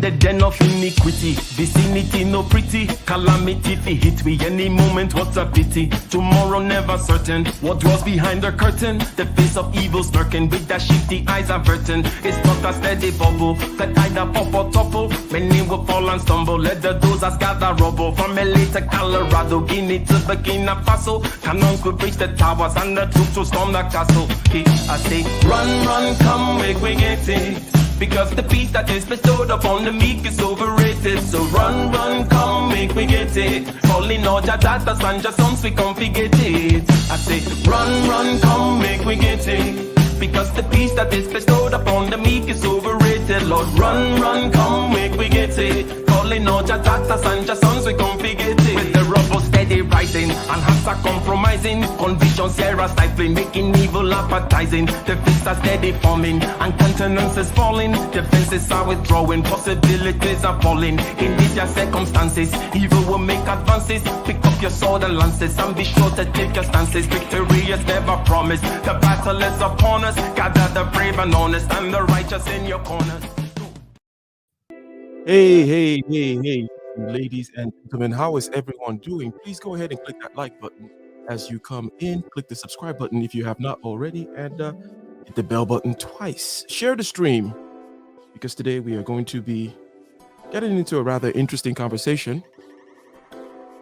the den of iniquity. Vicinity no pretty, calamity fi hit we any moment, what a pity. Tomorrow never certain, what draws behind the curtain? The face of evil smirking, with that shifty eyes averting. It's not a steady bubble, that either pop or topple. Many will fall and stumble, let the dozers gather rubble. From LA to Colorado, Guinea to Burkina Faso, cannons could reach the towers and the troops will storm the castle. I say, run, run, come, make we get it. Because the peace that is bestowed upon the meek is overrated. So run, run, come, make we get it. Calling all your daughters and your sons, we come fi get it. I say, run, run, come, make we get it. Because the peace that is bestowed upon the meek is overrated. Lord, run, run, come, make we get it. Calling all your daughters and your sons, we come fi get it. With the rubble steady rising, and hearts are compromising. Convictions here are stifling, making evil appetizing. The fists are steady forming, and countenance is falling. Defenses are withdrawing, possibilities are falling. In these your circumstances, evil will make advances. Pick up your sword and lances, and be sure to take your stances. Victory is never promised, the battle is upon us. Gather the brave and honest, and the righteous in your corners. Hey, ladies and gentlemen, how is everyone doing? Please go ahead and click that like button as you come in. Click the subscribe button if you have not already, and hit the bell button twice. Share the stream, because today we are going to be getting into a rather interesting conversation.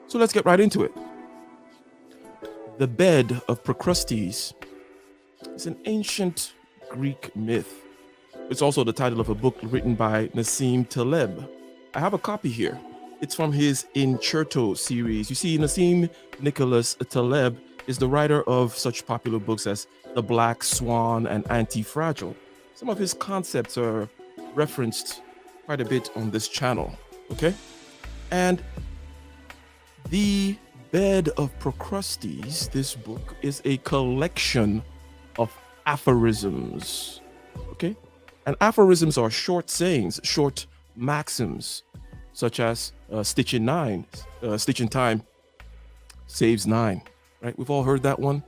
So let's get right into it. The bed of Procrustes is an ancient Greek myth. It's also the title of a book written by Nassim Taleb. I have a copy here. It's from his Incerto series. You see, Nassim Nicholas Taleb is the writer of such popular books as The Black Swan and Anti-Fragile. Some of his concepts are referenced quite a bit on this channel, okay? And The Bed of Procrustes, this book, is a collection of aphorisms, okay? And aphorisms are short sayings, short maxims, such as stitch in time saves 9, right? We've all heard that one.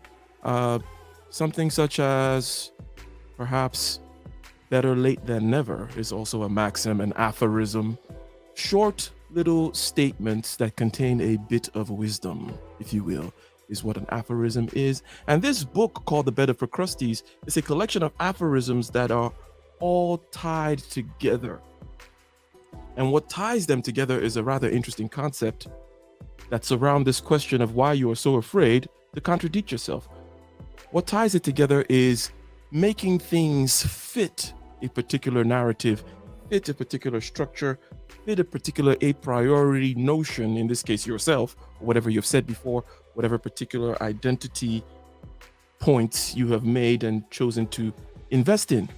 Something such as perhaps better late than never is also a maxim, an aphorism. Short little statements that contain a bit of wisdom, if you will, is what an aphorism is. And this book called The Bed of Procrustes is a collection of aphorisms that are all tied together. And what ties them together is a rather interesting concept that surrounds this question of why you are so afraid to contradict yourself. What ties it together is making things fit a particular narrative, fit a particular structure, fit a particular a priori notion, in this case yourself, or whatever you've said before, whatever particular identity points you have made and chosen to invest in.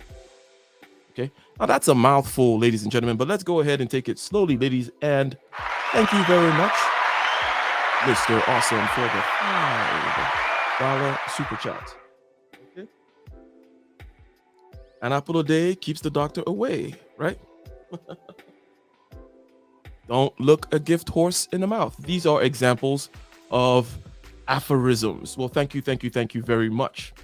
Okay, now that's a mouthful, ladies and gentlemen, but let's go ahead and take it slowly, ladies. And thank you very much, Mr. Awesome, for the $5 super chat. Okay, an apple a day keeps the doctor away, right? Don't look a gift horse in the mouth. These are examples of aphorisms. Well, thank you very much.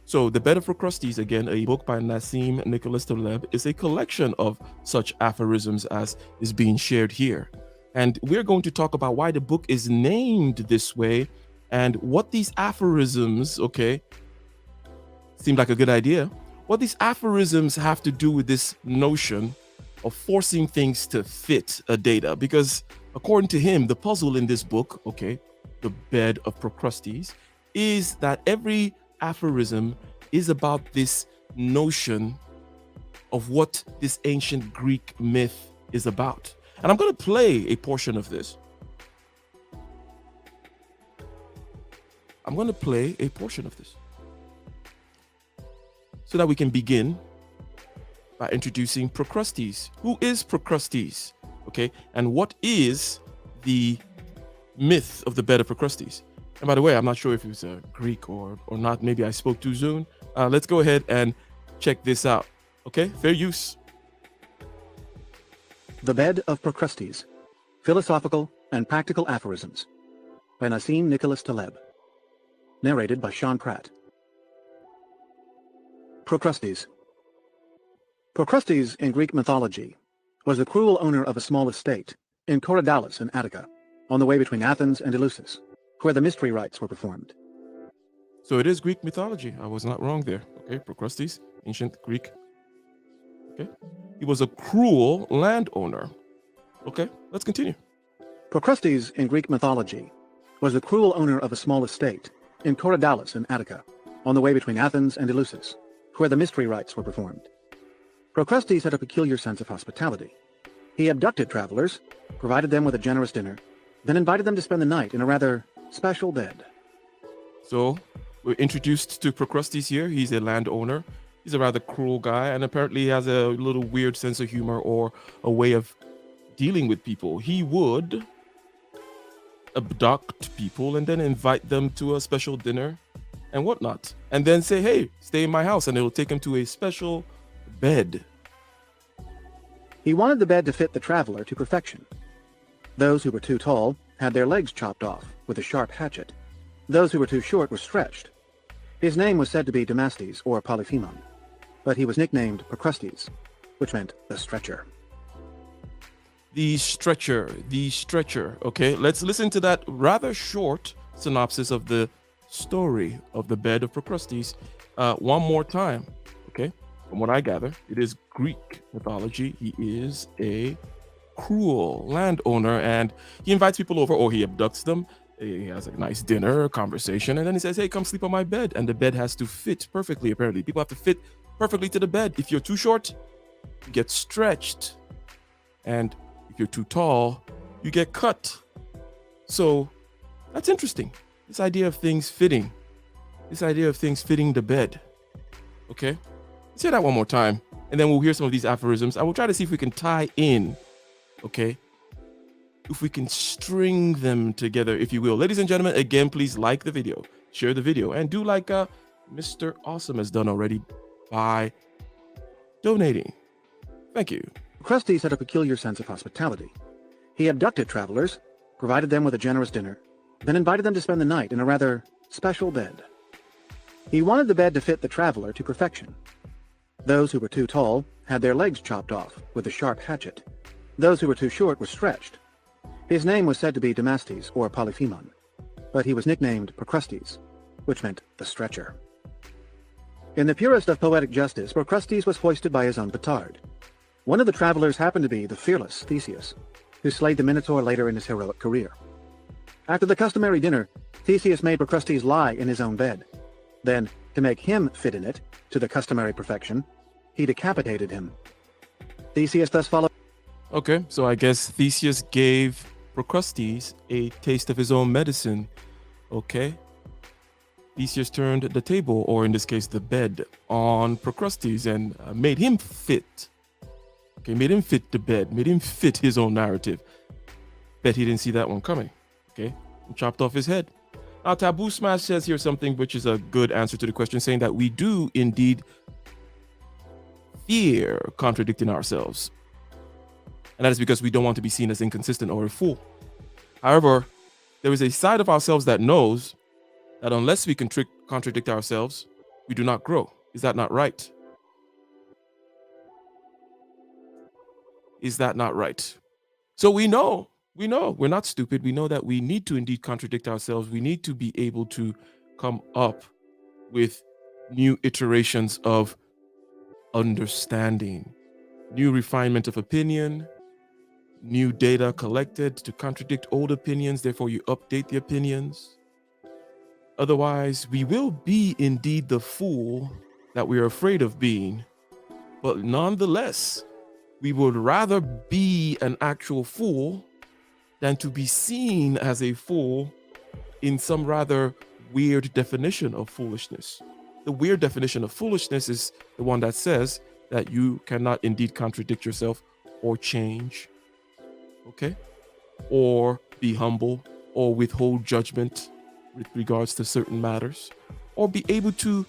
So The Bed of Procrustes, again, a book by Nassim Nicholas Taleb, is a collection of such aphorisms as is being shared here. And we're going to talk about why the book is named this way and what these aphorisms, okay, seemed like a good idea, what these aphorisms have to do with this notion of forcing things to fit a data. Because according to him, the puzzle in this book, okay, The Bed of Procrustes, is that every aphorism is about this notion of what this ancient Greek myth is about. And I'm going to play a portion of this. So that we can begin by introducing Procrustes. Who is Procrustes? Okay, and what is the myth of the Bed of Procrustes? And by the way, I'm not sure if it was Greek or not. Maybe I spoke too soon. Let's go ahead and check this out. Okay, fair use. The Bed of Procrustes, Philosophical and Practical Aphorisms, by Nassim Nicholas Taleb. Narrated by Sean Pratt. Procrustes. Procrustes in Greek mythology, was the cruel owner of a small estate in Corydalus in Attica, on the way between Athens and Eleusis, where the mystery rites were performed. So it is Greek mythology. I was not wrong there. Okay, Procrustes, ancient Greek. Okay, he was a cruel landowner. Okay, let's continue. Procrustes in Greek mythology was the cruel owner of a small estate in Corydalus in Attica, on the way between Athens and Eleusis, where the mystery rites were performed. Procrustes had a peculiar sense of hospitality. He abducted travelers, provided them with a generous dinner, then invited them to spend the night in a rather special bed. So we're introduced to Procrustes here. He's a landowner. He's a rather cruel guy, and apparently he has a little weird sense of humor or a way of dealing with people. He would abduct people and then invite them to a special dinner and whatnot, and then say, hey, stay in my house, and it'll take him to a special bed. He wanted the bed to fit the traveler to perfection. Those who were too tall had their legs chopped off with a sharp hatchet. Those who were too short were stretched. His name was said to be Damastes or Polyphemus, but he was nicknamed Procrustes, which meant the stretcher. The stretcher. Okay, let's listen to that rather short synopsis of the story of the bed of Procrustes one more time. Okay, from what I gather, it is Greek mythology. He is a cruel landowner, and he invites people over, or he abducts them. He has a nice dinner, a conversation, and then he says, hey, come sleep on my bed. And the bed has to fit perfectly, apparently. People have to fit perfectly to the bed. If you're too short, you get stretched. And if you're too tall, you get cut. So that's interesting. This idea of things fitting. This idea of things fitting the bed. Okay? Let's hear that one more time. And then we'll hear some of these aphorisms. I will try to see if we can tie in. Okay? If we can string them together, if you will. Ladies and gentlemen, again, please like the video, share the video, and do like Mr. Awesome has done already by donating. Thank you. Procrustes had a peculiar sense of hospitality. He abducted travelers, provided them with a generous dinner, then invited them to spend the night in a rather special bed. He wanted the bed to fit the traveler to perfection. Those who were too tall had their legs chopped off with a sharp hatchet. Those who were too short were stretched. His name was said to be Damastes or Polyphemus, but he was nicknamed Procrustes, which meant the stretcher. In the purest of poetic justice, Procrustes was hoisted by his own petard. One of the travelers happened to be the fearless Theseus, who slayed the Minotaur later in his heroic career. After the customary dinner, Theseus made Procrustes lie in his own bed. Then, to make him fit in it, to the customary perfection, he decapitated him. Theseus thus followed. Okay, so I guess Theseus gave Procrustes a taste of his own medicine. Okay. Theseus turned the table, or in this case, the bed, on Procrustes and made him fit. Okay, made him fit the bed, made him fit his own narrative. Bet he didn't see that one coming. Okay, and chopped off his head. Now, Taboo Smash says here something which is a good answer to the question, saying that we do indeed fear contradicting ourselves. And that is because we don't want to be seen as inconsistent or a fool. However, there is a side of ourselves that knows that unless we can contradict ourselves, we do not grow. Is that not right? Is that not right? So we know, we're not stupid. We know that we need to indeed contradict ourselves. We need to be able to come up with new iterations of understanding, new refinement of opinion, new data collected to contradict old opinions. Therefore, you update the opinions. Otherwise, we will be indeed the fool that we are afraid of being. But nonetheless, we would rather be an actual fool than to be seen as a fool in some rather weird definition of foolishness. The weird definition of foolishness is the one that says that you cannot indeed contradict yourself or change, okay? Or be humble or withhold judgment with regards to certain matters, or be able to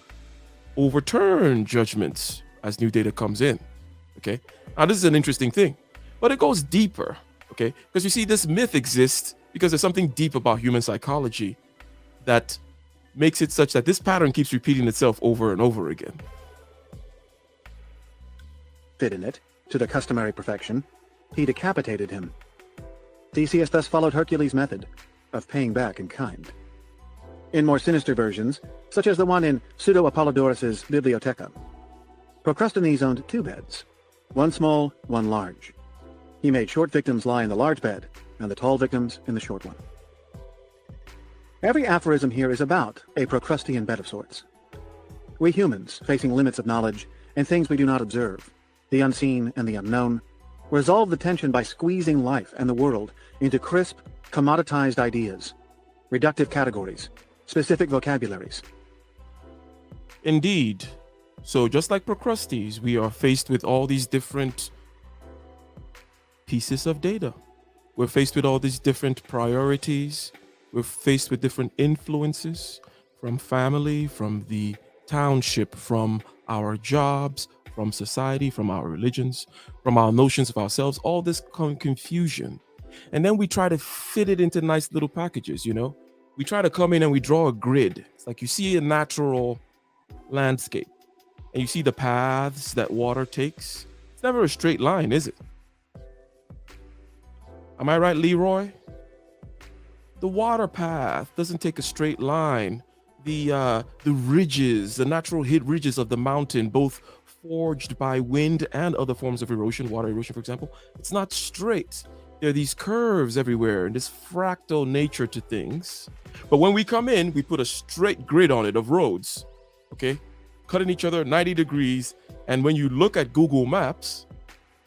overturn judgments as new data comes in, okay? Now, this is an interesting thing, but it goes deeper, okay? Because you see, this myth exists because there's something deep about human psychology that makes it such that this pattern keeps repeating itself over and over again. Fit in it, to the customary perfection, he decapitated him. Theseus thus followed Hercules' method of paying back in kind. In more sinister versions, such as the one in Pseudo-Apollodorus's Bibliotheca, Procrustes owned two beds, one small, one large. He made short victims lie in the large bed, and the tall victims in the short one. Every aphorism here is about a Procrustean bed of sorts. We humans, facing limits of knowledge and things we do not observe, the unseen and the unknown, resolve the tension by squeezing life and the world into crisp, commoditized ideas, reductive categories, specific vocabularies. Indeed. So just like Procrustes, we are faced with all these different pieces of data. We're faced with all these different priorities. We're faced with different influences from family, from the township, from our jobs, from society, from our religions, from our notions of ourselves, all this confusion. And then we try to fit it into nice little packages, you know? We try to come in and we draw a grid. It's like you see a natural landscape and you see the paths that water takes. It's never a straight line, is it? Am I right, Leroy? The water path doesn't take a straight line. The ridges, the natural ridges of the mountain, both forged by wind and other forms of erosion, water erosion, for example, it's not straight. There are these curves everywhere and this fractal nature to things. But when we come in, we put a straight grid on it of roads, okay, cutting each other 90 degrees. And when you look at Google Maps,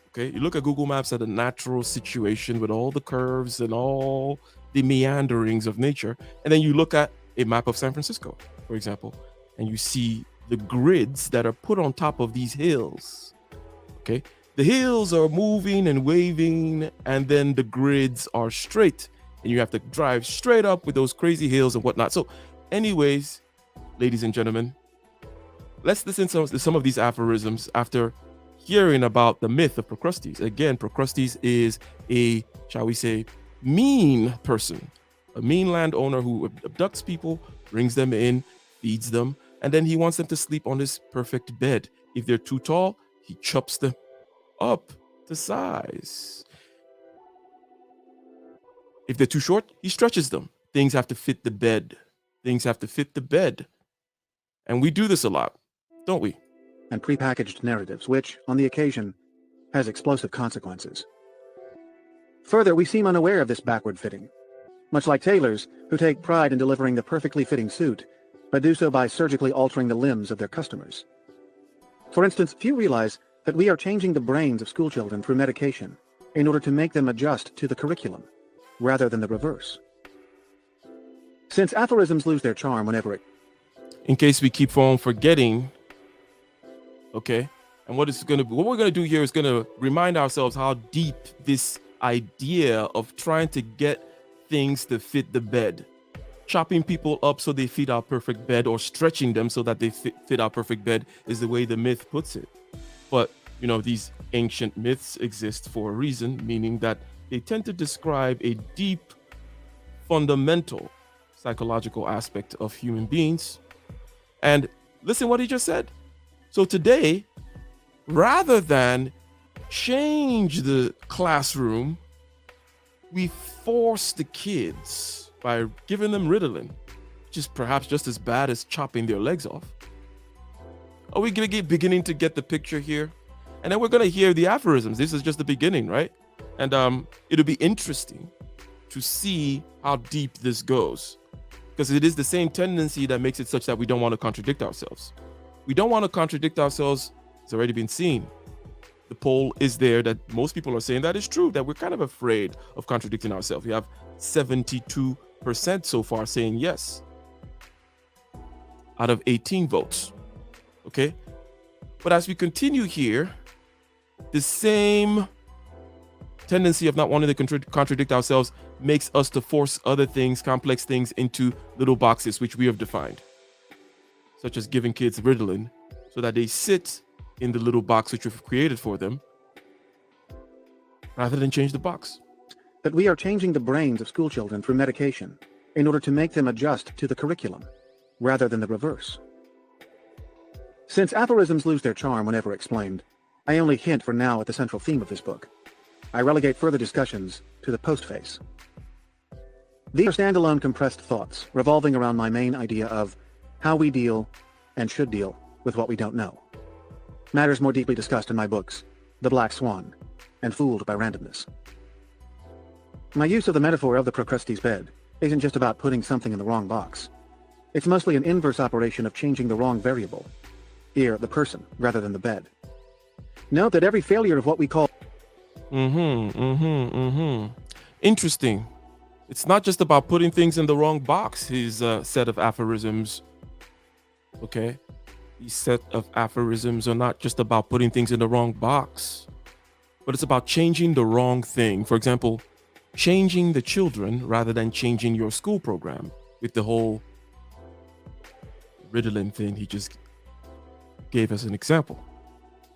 okay, you look at Google Maps at a natural situation with all the curves and all the meanderings of nature, and then you look at a map of San Francisco, for example, and you see the grids that are put on top of these hills. Okay, the hills are moving and waving, and then the grids are straight, and you have to drive straight up with those crazy hills and whatnot. So, anyways, ladies and gentlemen, let's listen to some of these aphorisms after hearing about the myth of Procrustes. Again, Procrustes is a, shall we say, mean person, a mean landowner who abducts people, brings them in, feeds them, and then he wants them to sleep on his perfect bed. If they're too tall, he chops them up to size. If they're too short, he stretches them. Things have to fit the bed. Things have to fit the bed. And we do this a lot, don't we? And prepackaged narratives, which, on the occasion, has explosive consequences. Further, we seem unaware of this backward fitting, much like tailors who take pride in delivering the perfectly fitting suit, but do so by surgically altering the limbs of their customers. For instance, few realize that we are changing the brains of schoolchildren through medication in order to make them adjust to the curriculum, rather than the reverse. Since aphorisms lose their charm whenever it... In case we keep on forgetting, okay, and what we're gonna do here is gonna remind ourselves how deep this idea of trying to get things to fit the bed, chopping people up so they fit our perfect bed, or stretching them so that they fit our perfect bed, is the way the myth puts it. But you know, these ancient myths exist for a reason, meaning that they tend to describe a deep, fundamental psychological aspect of human beings. And listen what he just said. So today, rather than change the classroom, we force the kids by giving them Ritalin, which is perhaps just as bad as chopping their legs off. Are we beginning to get the picture here? And then we're going to hear the aphorisms. This is just the beginning, right? And it'll be interesting to see how deep this goes, because it is the same tendency that makes it such that we don't want to contradict ourselves. We don't want to contradict ourselves. It's already been seen. The poll is there that most people are saying that is true, that we're kind of afraid of contradicting ourselves. We have 72% so far saying yes out of 18 votes. Okay. But as we continue here, the same tendency of not wanting to contradict ourselves makes us to force other things, complex things, into little boxes which we have defined, such as giving kids Ritalin so that they sit in the little box which we've created for them, rather than change the box. That we are changing the brains of schoolchildren through medication in order to make them adjust to the curriculum, rather than the reverse. Since aphorisms lose their charm whenever explained, I only hint for now at the central theme of this book. I relegate further discussions to the postface. These are standalone compressed thoughts revolving around my main idea of how we deal and should deal with what we don't know. Matters more deeply discussed in my books, The Black Swan and Fooled by Randomness. My use of the metaphor of the Procrustes bed isn't just about putting something in the wrong box. It's mostly an inverse operation of changing the wrong variable, here the person rather than the bed. Note that every failure of what we call Interesting. It's not just about putting things in the wrong box, his set of aphorisms. Okay? These set of aphorisms are not just about putting things in the wrong box, but it's about changing the wrong thing. For example, changing the children rather than changing your school program, with the whole Ritalin thing he just gave us an example.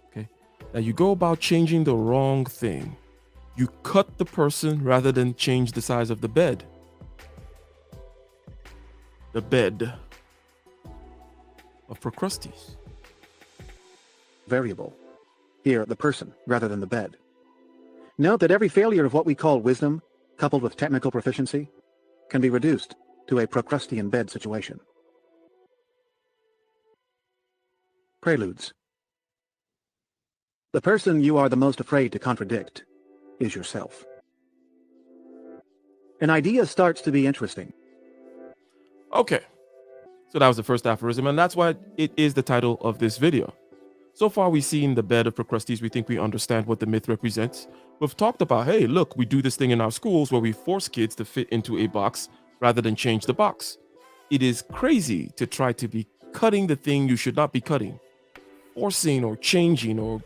Okay? Now you go about changing the wrong thing. You cut the person rather than change the size of the bed. The bed of Procrustes. variable, here the person rather than the bed. Note that every failure of what we call wisdom, coupled with technical proficiency, can be reduced to a Procrustean bed situation. Preludes. The person you are the most afraid to contradict is yourself. An idea starts to be interesting. Okay, so that was the first aphorism, and that's why it is the title of this video. So far, we've seen the bed of Procrustes. We think we understand what the myth represents. We've talked about, hey, look, we do this thing in our schools where we force kids to fit into a box rather than change the box. It is crazy to try to be cutting the thing you should not be cutting, forcing or changing or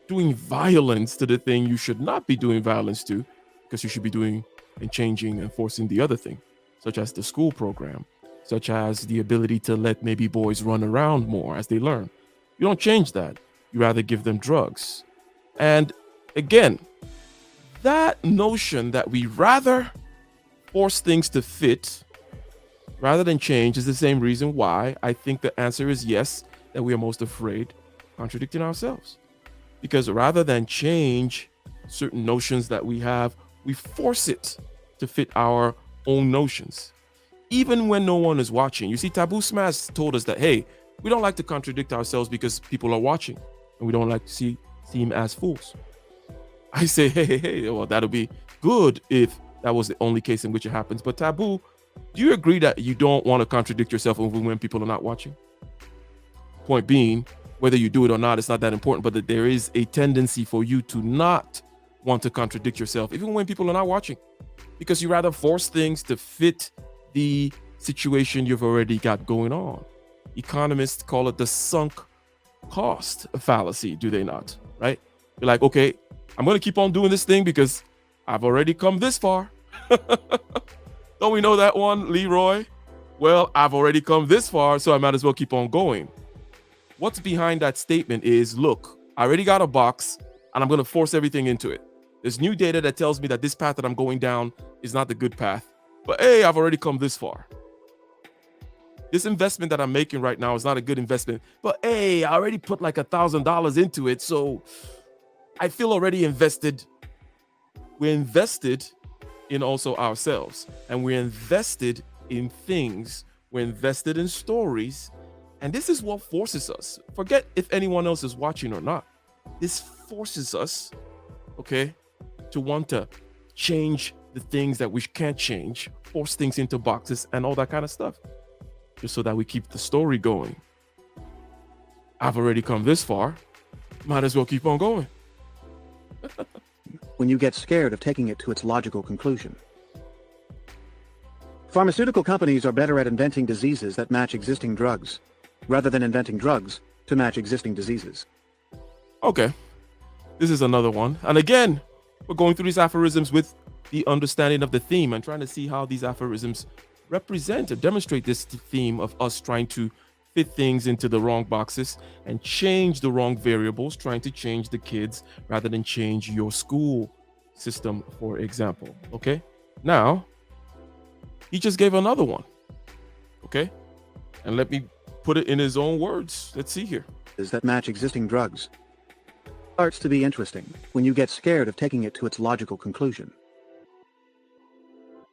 doing violence to the thing you should not be doing violence to, because you should be doing and changing and forcing the other thing, such as the school program, such as the ability to let maybe boys run around more as they learn. You don't change that. You rather give them drugs. And again, that notion that we rather force things to fit rather than change is the same reason why I think the answer is yes, that we are most afraid contradicting ourselves. Because rather than change certain notions that we have, we force it to fit our own notions, even when no one is watching. You see, Taboo Smash told us that, hey, we don't like to contradict ourselves because people are watching, and we don't like to seem as fools. I say, hey, well, that'll be good if that was the only case in which it happens. But Taboo, do you agree that you don't want to contradict yourself even when people are not watching? Point being, whether you do it or not, it's not that important, but that there is a tendency for you to not want to contradict yourself, even when people are not watching, because you rather force things to fit the situation you've already got going on. Economists call it the sunk cost fallacy, do they not? Right? You're like, okay, I'm going to keep on doing this thing because I've already come this far. Don't we know that one, Leroy? Well, I've already come this far, so I might as well keep on going. What's behind that statement is, look, I already got a box and I'm going to force everything into it. There's new data that tells me that this path that I'm going down is not the good path. But hey, I've already come this far. This investment that I'm making right now is not a good investment. But hey, I already put like $1,000 into it, so I feel already invested. We're invested in also ourselves. And we're invested in things. We're invested in stories. And this is what forces us. Forget if anyone else is watching or not. This forces us, okay, to want to change the things that we can't change, force things into boxes and all that kind of stuff, just so that we keep the story going. I've already come this far. Might as well keep on going. When you get scared of taking it to its logical conclusion. Pharmaceutical companies are better at inventing diseases that match existing drugs, rather than inventing drugs to match existing diseases. Okay, this is another one. And again, we're going through these aphorisms with the understanding of the theme and trying to see how these aphorisms represent or demonstrate this theme of us trying to fit things into the wrong boxes and change the wrong variables, trying to change the kids rather than change your school system, for example. Okay, now he just gave another one. Okay, and let me put it in his own words. Let's see here. That match existing drugs starts to be interesting when you get scared of taking it to its logical conclusion.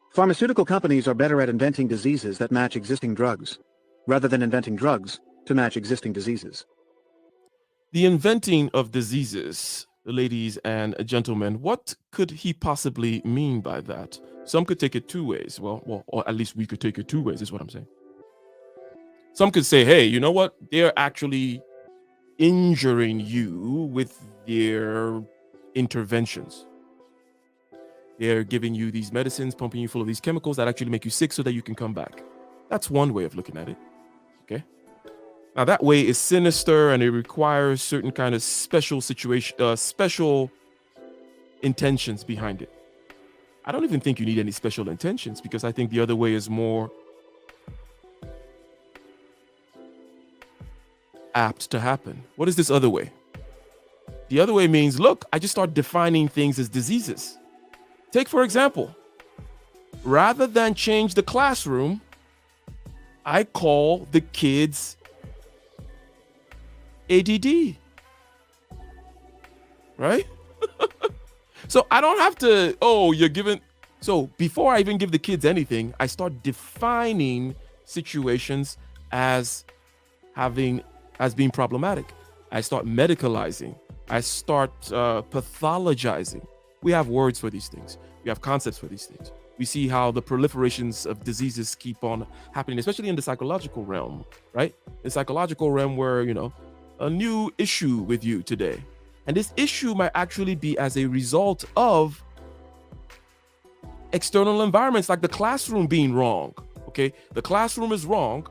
Pharmaceutical companies are better at inventing diseases that match existing drugs, rather than inventing drugs to match existing diseases. The inventing of diseases, ladies and gentlemen, what could he possibly mean by that? Some could take it two ways. Well, or at least we could take it two ways, is what I'm saying. Some could say, hey, you know what? They're actually injuring you with their interventions. They're giving you these medicines, pumping you full of these chemicals that actually make you sick so that you can come back. That's one way of looking at it. Okay. Now that way is sinister and it requires certain kind of special intentions behind it. I don't even think you need any special intentions, because I think the other way is more apt to happen. What is this other way? The other way means, look, I just start defining things as diseases. Take, for example, rather than change the classroom, I call the kids ADD. Right? So I don't have to, so before I even give the kids anything, I start defining situations as being problematic. I start medicalizing. I start pathologizing. We have words for these things. We have concepts for these things. We see how the proliferations of diseases keep on happening, especially in the psychological realm, right? The psychological realm where, a new issue with you today. And this issue might actually be as a result of external environments, like the classroom being wrong, okay? The classroom is wrong,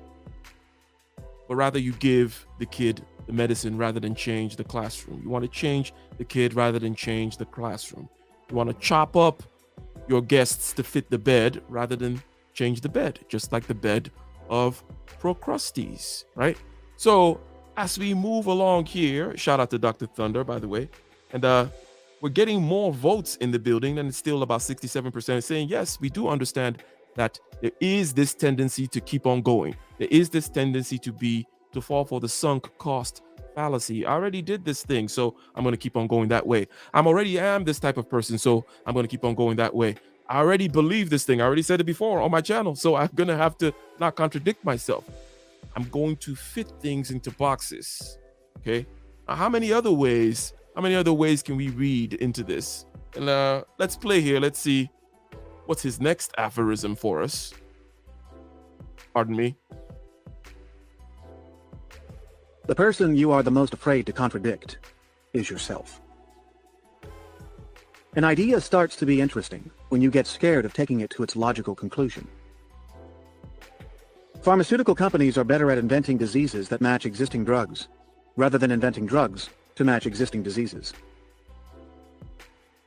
but rather you give the kid the medicine rather than change the classroom. You want to change the kid rather than change the classroom. You want to chop up your guests to fit the bed rather than change the bed, just like the bed of Procrustes, right? So as we move along here, shout out to Dr. Thunder, by the way, and we're getting more votes in the building, and it's still about 67% saying, yes, we do understand that there is this tendency to keep on going. There is this tendency to fall for the sunk cost fallacy. I already did this thing, so I'm going to keep on going that way. I already am this type of person, so I'm going to keep on going that way. I already believe this thing. I already said it before on my channel, so I'm going to have to not contradict myself. I'm going to fit things into boxes. Okay. Now, how many other ways can we read into this? And let's play here. Let's see what's his next aphorism for us. Pardon me. The person you are the most afraid to contradict is yourself. An idea starts to be interesting when you get scared of taking it to its logical conclusion. Pharmaceutical companies are better at inventing diseases that match existing drugs, rather than inventing drugs to match existing diseases.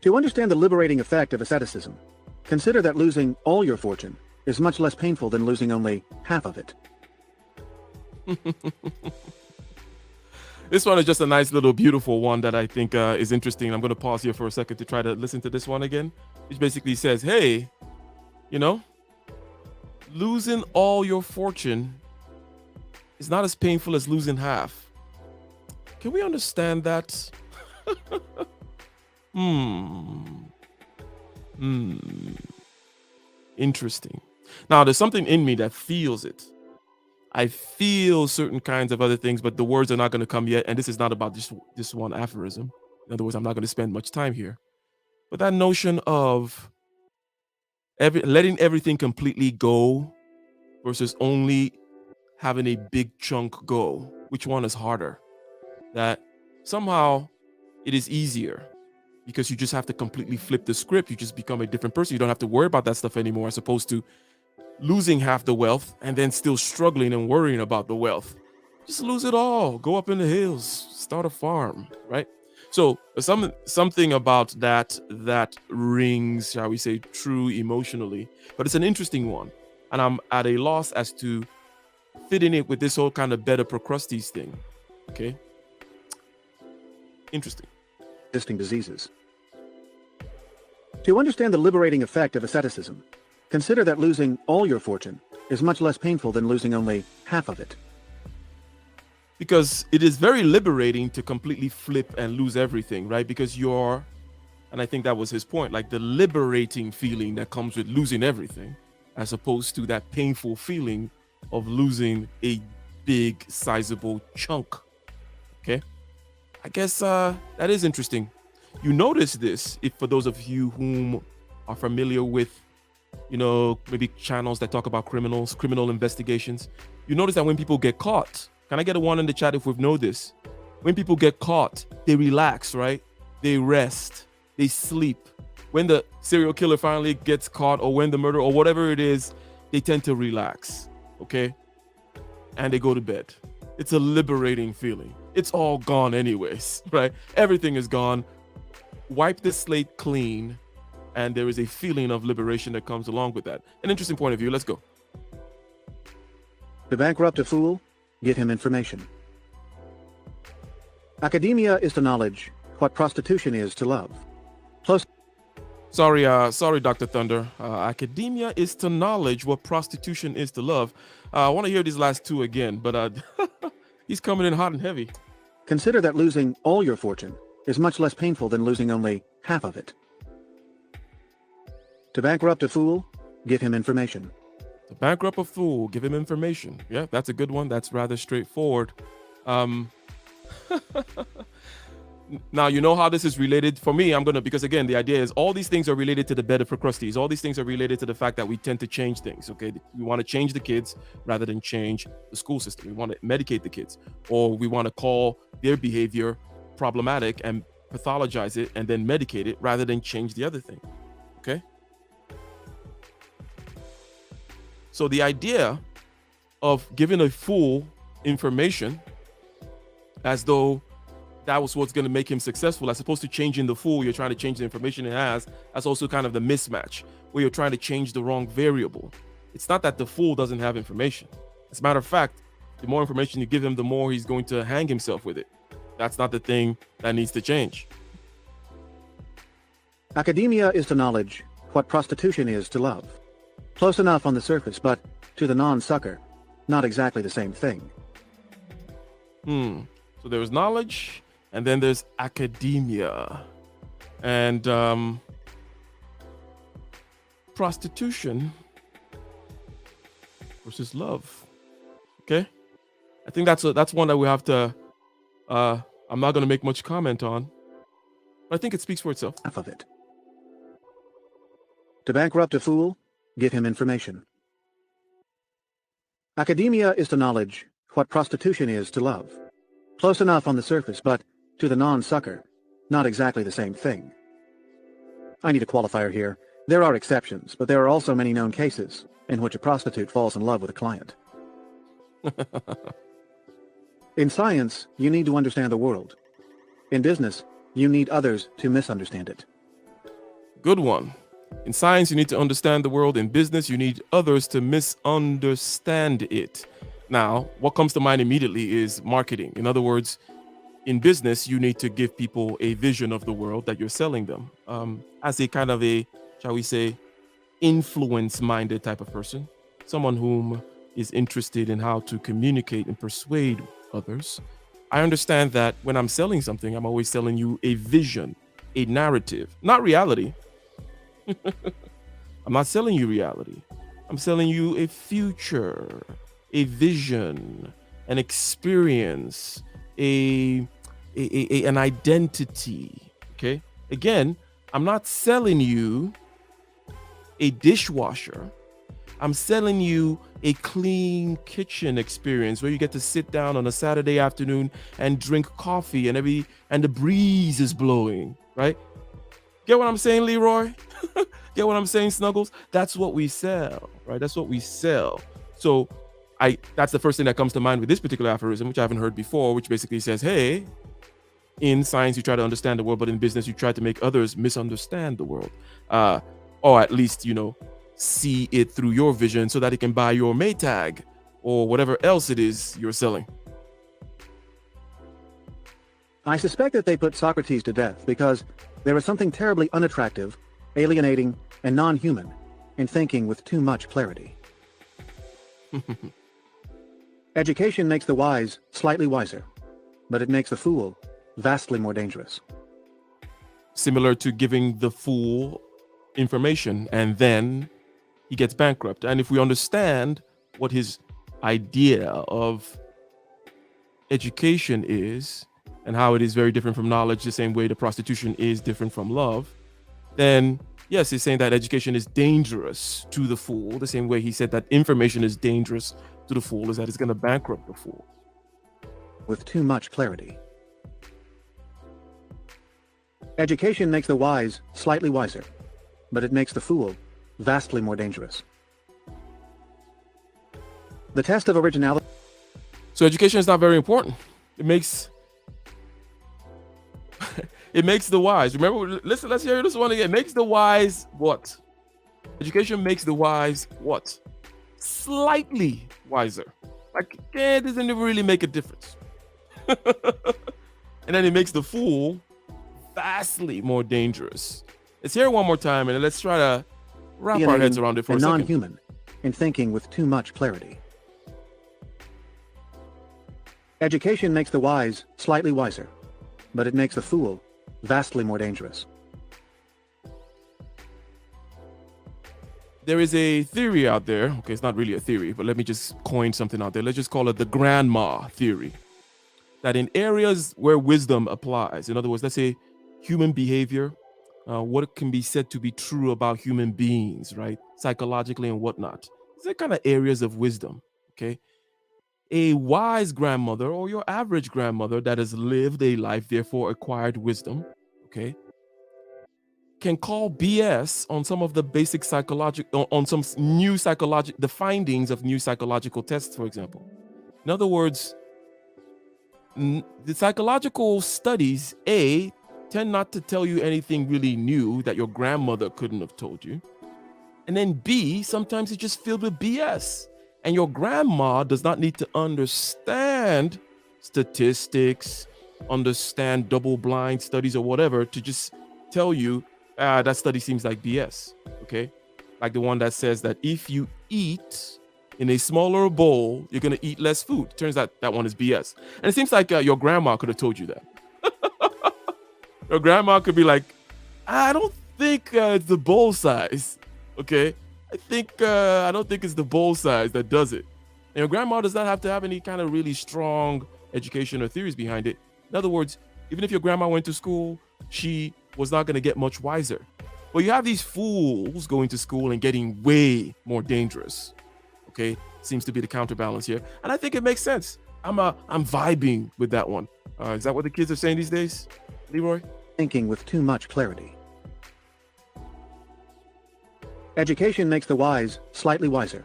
To understand the liberating effect of asceticism, consider that losing all your fortune is much less painful than losing only half of it. This one is just a nice little beautiful one that I think is interesting. I'm going to pause here for a second to try to listen to this one again, which basically says, hey, losing all your fortune is not as painful as losing half. Can we understand that? Interesting. Now, there's something in me that feels it. I feel certain kinds of other things, but the words are not going to come yet. And this is not about this one aphorism. In other words, I'm not going to spend much time here. But that notion of letting everything completely go versus only having a big chunk go, which one is harder? That somehow it is easier because you just have to completely flip the script. You just become a different person. You don't have to worry about that stuff anymore, as opposed to losing half the wealth and then still struggling and worrying about the wealth. Just lose it all. Go up in the hills, start a farm, right? So something about that rings, shall we say, true emotionally, but it's an interesting one. And I'm at a loss as to fitting it with this whole kind of better Procrustes thing. Okay. Interesting. Existing diseases. To understand the liberating effect of asceticism, consider that losing all your fortune is much less painful than losing only half of it. because it is very liberating to completely flip and lose everything, right? Because and I think that was his point, like the liberating feeling that comes with losing everything, as opposed to that painful feeling of losing a big, sizable chunk. Okay. I guess that is interesting. You notice this if for those of you whom are familiar with, maybe channels that talk about criminal investigations, you notice that when people get caught, can I get a one in the chat if we've known this? When people get caught, they relax, right? They rest, they sleep. When the serial killer finally gets caught, or when the murder or whatever it is, they tend to relax, okay? And they go to bed. It's a liberating feeling. It's all gone anyways, right? Everything is gone. Wipe the slate clean, and there is a feeling of liberation that comes along with that. An interesting point of view. Let's go. To bankrupt a fool, give him information. Academia is to knowledge what prostitution is to love. Sorry, Dr. Thunder. Academia is to knowledge what prostitution is to love. I want to hear these last two again, but he's coming in hot and heavy. Consider that losing all your fortune is much less painful than losing only half of it. To bankrupt a fool, give him information. To bankrupt a fool, give him information. Yeah, that's a good one. That's rather straightforward. Now, you know how this is related? For me, because again, the idea is all these things are related to the bed of Procrustes. All these things are related to the fact that we tend to change things, okay? We want to change the kids rather than change the school system. We want to medicate the kids, or we want to call their behavior problematic and pathologize it and then medicate it rather than change the other thing, okay? So the idea of giving a fool information as though that was what's going to make him successful, as opposed to changing the fool, you're trying to change the information it has. That's also kind of the mismatch, where you're trying to change the wrong variable. It's not that the fool doesn't have information. As a matter of fact, the more information you give him, the more he's going to hang himself with it. That's not the thing that needs to change. Academia is to knowledge what prostitution is to love. Close enough on the surface, but to the non-sucker, not exactly the same thing. So there's knowledge, and then there's academia. And prostitution versus love. Okay? I think that's one that we have to, I'm not going to make much comment on, but I think it speaks for itself. Half of it. To bankrupt a fool, give him information. Academia is to knowledge what prostitution is to love. Close enough on the surface, but to the non-sucker, not exactly the same thing. I need a qualifier here. There are exceptions, but there are also many known cases in which a prostitute falls in love with a client. In science, you need to understand the world. In business, you need others to misunderstand it. Good one. In science, you need to understand the world. In business, you need others to misunderstand it. Now, what comes to mind immediately is marketing. In other words, in business, you need to give people a vision of the world that you're selling them. As a kind of a, shall we say, influence-minded type of person, someone whom is interested in how to communicate and persuade others. I understand that when I'm selling something, I'm always selling you a vision, a narrative, not reality. I'm not selling you reality. I'm selling you a future, a vision, an experience, an identity. Okay. Again, I'm not selling you a dishwasher. I'm selling you a clean kitchen experience where you get to sit down on a Saturday afternoon and drink coffee and the breeze is blowing, right? Get what I'm saying, Leroy? Get what I'm saying, Snuggles? That's what we sell, right? That's what we sell. So that's the first thing that comes to mind with this particular aphorism, which I haven't heard before, which basically says, hey, in science, you try to understand the world, but in business, you try to make others misunderstand the world. Or at least, see it through your vision so that it can buy your Maytag or whatever else it is you're selling. I suspect that they put Socrates to death because there is something terribly unattractive, alienating, and non-human in thinking with too much clarity. Education makes the wise slightly wiser, but it makes the fool vastly more dangerous. Similar to giving the fool information and then he gets bankrupt. And if we understand what his idea of education is and how it is very different from knowledge, the same way the prostitution is different from love, then yes, he's saying that education is dangerous to the fool, the same way he said that information is dangerous to the fool, is that it's going to bankrupt the fool. With too much clarity. Education makes the wise slightly wiser, but it makes the fool vastly more dangerous. The test of originality. So education is not very important. It makes it makes the wise. Remember, listen, let's hear this one again. It makes the wise what? Education makes the wise what? Slightly wiser. Like, it doesn't really make a difference. And then it makes the fool vastly more dangerous. Let's hear it one more time and let's try to wrap our heads around it for a second. Non-human in thinking with too much clarity. Education makes the wise slightly wiser, but it makes the fool vastly more dangerous. There is a theory out there. Okay, it's not really a theory, but let me just coin something out there. Let's just call it the grandma theory. That in areas where wisdom applies, in other words, let's say human behavior, what can be said to be true about human beings, right? Psychologically and whatnot. These are kind of areas of wisdom, okay? A wise grandmother or your average grandmother that has lived a life, therefore acquired wisdom, okay, can call BS on some of the basic psychological, on some new psychological, the findings of new psychological tests, for example. In other words, the psychological studies, A, tend not to tell you anything really new that your grandmother couldn't have told you. And then B, sometimes it's just filled with BS. And your grandma does not need to understand statistics, understand double-blind studies or whatever to just tell you, that study seems like BS, okay? Like the one that says that if you eat in a smaller bowl, you're going to eat less food. Turns out that one is BS. And it seems like your grandma could have told you that. Your grandma could be like, I don't think it's the bowl size, okay? I don't think it's the bowl size that does it. And your grandma does not have to have any kind of really strong education or theories behind it. In other words, even if your grandma went to school, she was not going to get much wiser. But you have these fools going to school and getting way more dangerous. Okay, seems to be the counterbalance here, and I think it makes sense. I'm vibing with that one. Is that what the kids are saying these days, Leroy? Thinking with too much clarity. Education makes the wise slightly wiser,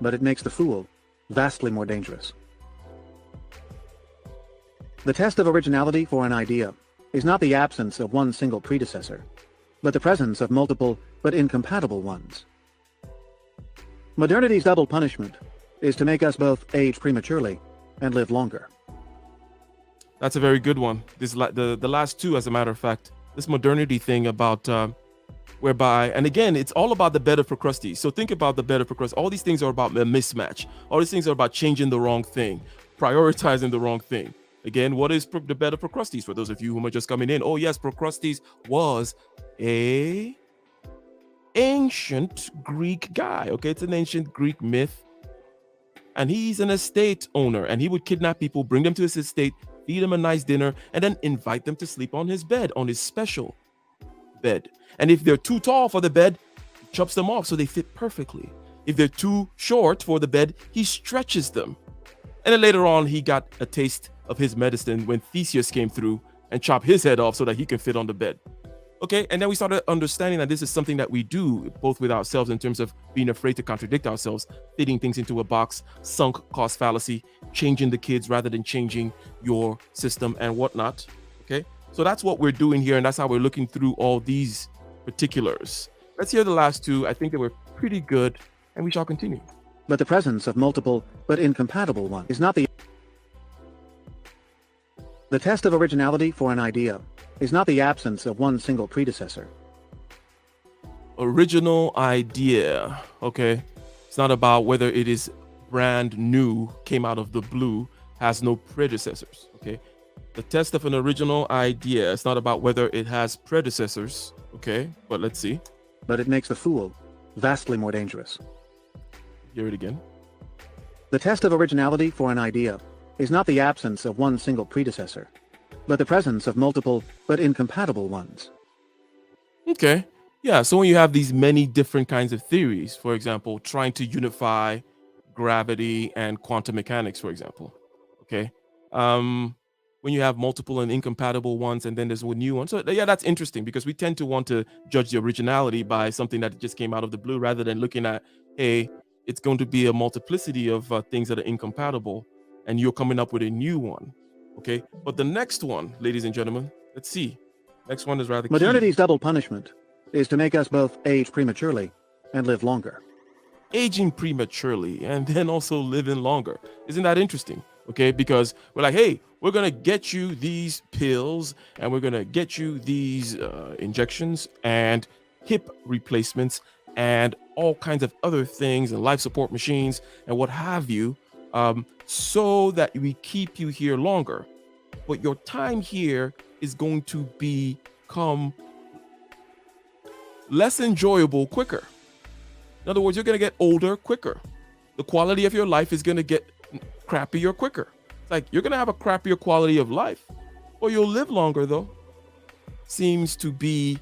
but it makes the fool vastly more dangerous. The test of originality for an idea is not the absence of one single predecessor, but the presence of multiple but incompatible ones. Modernity's double punishment is to make us both age prematurely and live longer. That's a very good one. The last two, as a matter of fact, this modernity thing about whereby, and again, it's all about the bed of Procrustes. So think about the bed of Procrustes. All these things are about a mismatch. All these things are about changing the wrong thing, prioritizing the wrong thing. Again, what is the bed of Procrustes? For those of you who are just coming in, oh yes, Procrustes was a ancient Greek guy. Okay, it's an ancient Greek myth, and he's an estate owner, and he would kidnap people, bring them to his estate, feed them a nice dinner, and then invite them to sleep on his bed, on his special bed. And if they're too tall for the bed, he chops them off so they fit perfectly. If they're too short for the bed, he stretches them. And then later on, he got a taste of his medicine when Theseus came through and chopped his head off so that he can fit on the bed. Okay, and then we started understanding that this is something that we do both with ourselves in terms of being afraid to contradict ourselves, fitting things into a box, sunk cost fallacy, changing the kids rather than changing your system and whatnot. Okay, so that's what we're doing here, and that's how we're looking through all these particulars. Let's hear the last two. I think they were pretty good, and we shall continue. But the presence of multiple but incompatible ones is not the test of originality for an idea is not the absence of one single predecessor. Original idea, okay? It's not about whether it is brand new, came out of the blue, has no predecessors. Okay. The test of an original idea is not about whether it has predecessors. Okay. But let's see. But it makes the fool vastly more dangerous. Hear it again. The test of originality for an idea is not the absence of one single predecessor, but the presence of multiple but incompatible ones. Okay. Yeah. So when you have these many different kinds of theories, for example, trying to unify gravity and quantum mechanics, for example. Okay. When you have multiple and incompatible ones, and then there's a new one. So yeah, that's interesting because we tend to want to judge the originality by something that just came out of the blue rather than looking at, hey, it's going to be a multiplicity of things that are incompatible, and you're coming up with a new one. Okay. But the next one, ladies and gentlemen, let's see. Next one is rather key. Modernity's double punishment is to make us both age prematurely and live longer. Aging prematurely and then also living longer. Isn't that interesting? Okay, because we're like, hey, we're gonna get you these pills and we're gonna get you these injections and hip replacements and all kinds of other things and life support machines and what have you, so that we keep you here longer. But your time here is going to become less enjoyable quicker. In other words, you're going to get older quicker. The quality of your life is going to get crappier quicker. It's like you're going to have a crappier quality of life, or you'll live longer, though. Seems to be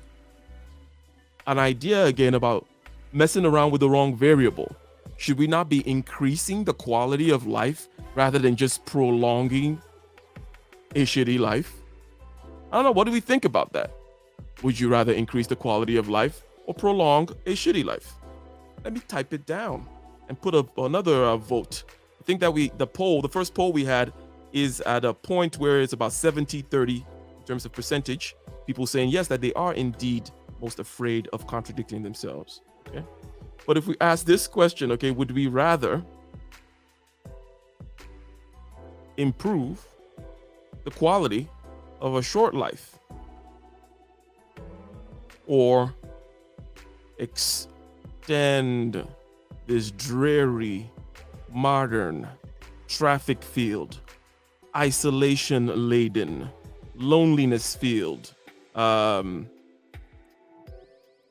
an idea again about messing around with the wrong variable. Should we not be increasing the quality of life rather than just prolonging a shitty life? I don't know. What do we think about that? Would you rather increase the quality of life or prolong a shitty life? Let me type it down and put up another vote. I think that the first poll we had is at a point where it's about 70-30 in terms of percentage. People saying yes, that they are indeed most afraid of contradicting themselves. Okay. But if we ask this question, okay, would we rather improve the quality of a short life or extend this dreary, modern, traffic filled, isolation laden, loneliness filled,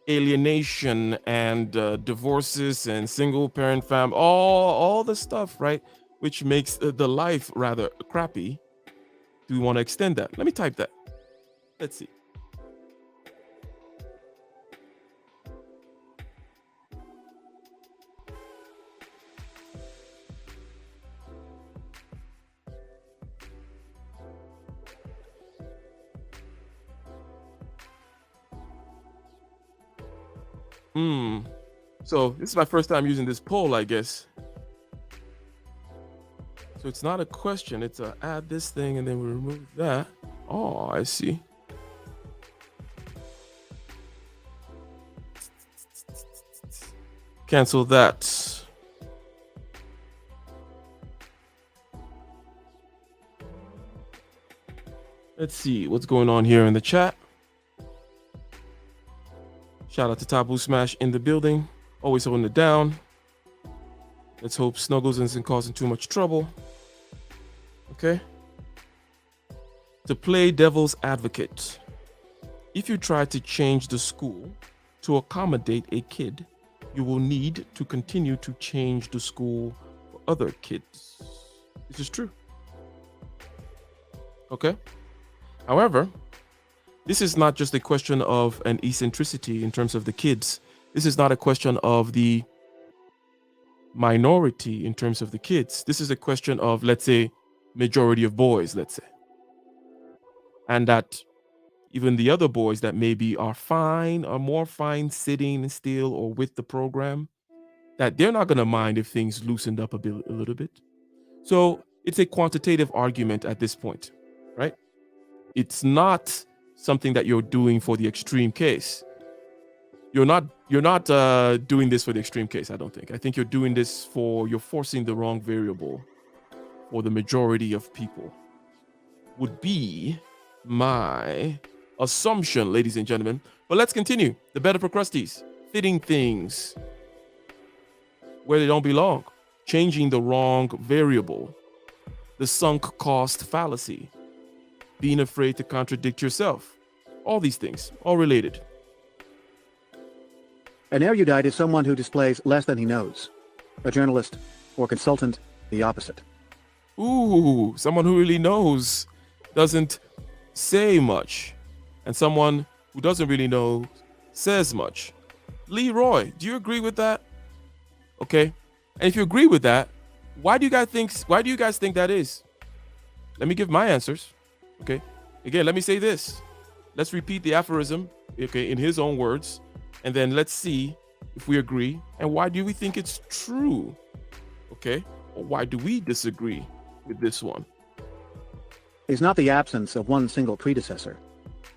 alienation and divorces and single parent family, all the stuff, right? Which makes the life rather crappy. Do we want to extend that? Let me type that. Let's see. So this is my first time using this poll, I guess. So it's not a question, it's a add this thing and then we remove that. Oh, I see. Cancel that. Let's see what's going on here in the chat. Shout out to Taboo Smash in the building. Always holding it down. Let's hope Snuggles isn't causing too much trouble. Okay. To play devil's advocate. If you try to change the school to accommodate a kid, you will need to continue to change the school for other kids. This is true. Okay. However, this is not just a question of an eccentricity in terms of the kids. This is not a question of the minority in terms of the kids. This is a question of, let's say, majority of boys, let's say. And that even the other boys that maybe are fine, are more fine sitting still or with the program, that they're not going to mind if things loosened up a little bit. So it's a quantitative argument at this point, right? It's not something that you're doing for the extreme case. You're not doing this for the extreme case, I don't think. I think you're doing this you're forcing the wrong variable for the majority of people, would be my assumption, ladies and gentlemen. But let's continue. The better Procrustes, fitting things where they don't belong. changing the wrong variable, the sunk cost fallacy, being afraid to contradict yourself. All these things, all related. An erudite is someone who displays less than he knows. A journalist or consultant, the opposite. Ooh, someone who really knows doesn't say much, and someone who doesn't really know says much. Leroy, do you agree with that? Okay, and if you agree with that, why do you guys think that is? Let me give my answers. Okay, again, let me say this. Let's repeat the aphorism, okay, in his own words, and then let's see if we agree and why do we think it's true. Okay, or why do we disagree with this one? Is not the absence of one single predecessor,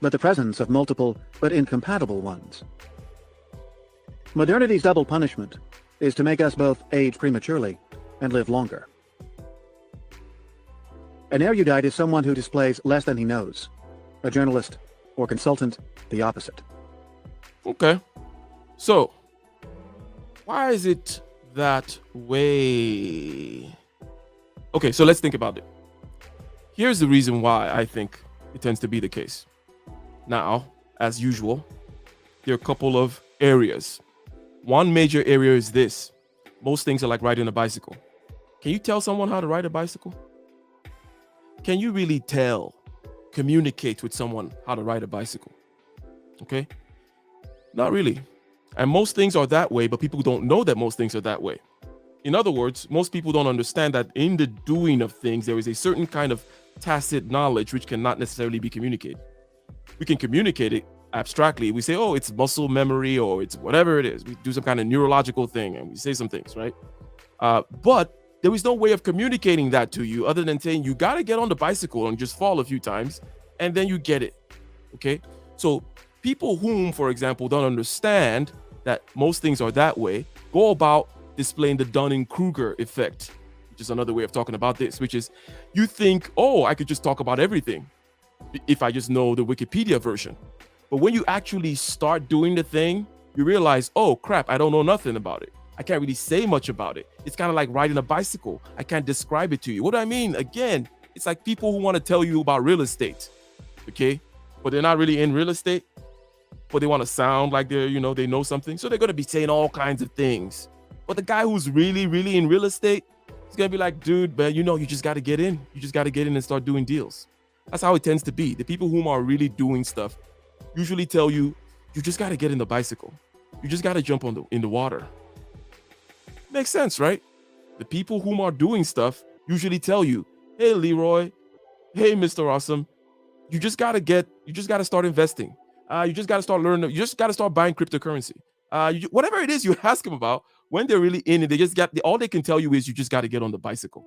but the presence of multiple but incompatible ones. Modernity's double punishment is to make us both age prematurely and live longer. An erudite is someone who displays less than he knows. A journalist or consultant, the opposite. Okay, so why is it that way? Okay, so let's think about it. Here's the reason why I think it tends to be the case. Now, as usual, there are a couple of areas. One major area is this. Most things are like riding a bicycle. Can you tell someone how to ride a bicycle? Can you really communicate with someone how to ride a bicycle? Okay? Not really. And most things are that way, but people don't know that most things are that way. In other words, most people don't understand that in the doing of things, there is a certain kind of tacit knowledge which cannot necessarily be communicated. We can communicate it abstractly. We say, oh, it's muscle memory or it's whatever it is. We do some kind of neurological thing and we say some things, right? But there is no way of communicating that to you other than saying you got to get on the bicycle and just fall a few times and then you get it. Okay? So people whom, for example, don't understand that most things are that way go about displaying the Dunning-Kruger effect, which is another way of talking about this, which is you think, oh, I could just talk about everything if I just know the Wikipedia version. But when you actually start doing the thing, you realize, oh, crap, I don't know nothing about it. I can't really say much about it. It's kind of like riding a bicycle. I can't describe it to you. What do I mean? Again, it's like people who want to tell you about real estate, okay? But they're not really in real estate, but they want to sound like they're, they know something. So they're going to be saying all kinds of things. But the guy who's really, really in real estate, he's going to be like, dude, man, you just got to get in. You just got to get in and start doing deals. That's how it tends to be. The people who are really doing stuff usually tell you, you just got to get in the bicycle. You just got to jump in the water. Makes sense, right? The people who are doing stuff usually tell you, hey, Leroy, hey, Mr. Awesome, you just got to start investing. You just got to start learning. You just got to start buying cryptocurrency. Whatever it is you ask them about, when they're really in it, all they can tell you is you just got to get on the bicycle.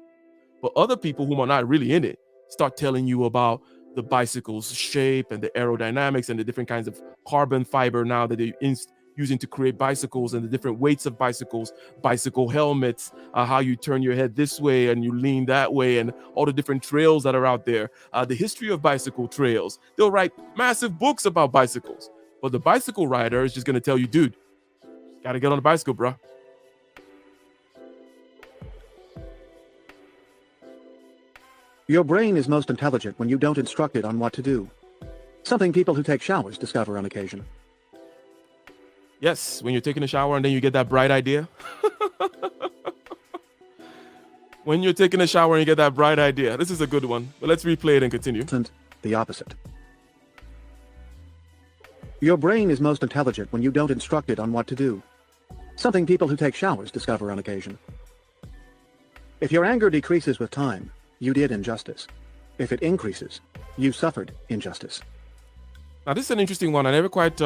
But other people who are not really in it start telling you about the bicycle's shape and the aerodynamics and the different kinds of carbon fiber now that they're using to create bicycles and the different weights of bicycles, bicycle helmets, how you turn your head this way and you lean that way, and all the different trails that are out there, the history of bicycle trails. They'll write massive books about bicycles. But the bicycle rider is just going to tell you, dude, got to get on the bicycle, bro. Your brain is most intelligent when you don't instruct it on what to do. Something people who take showers discover on occasion. Yes, when you're taking a shower and then you get that bright idea. When you're taking a shower and you get that bright idea. This is a good one, but let's replay it and continue. The opposite. Your brain is most intelligent when you don't instruct it on what to do. Something people who take showers discover on occasion. If your anger decreases with time, you did injustice. If it increases, you suffered injustice. Now, this is an interesting one. I never quite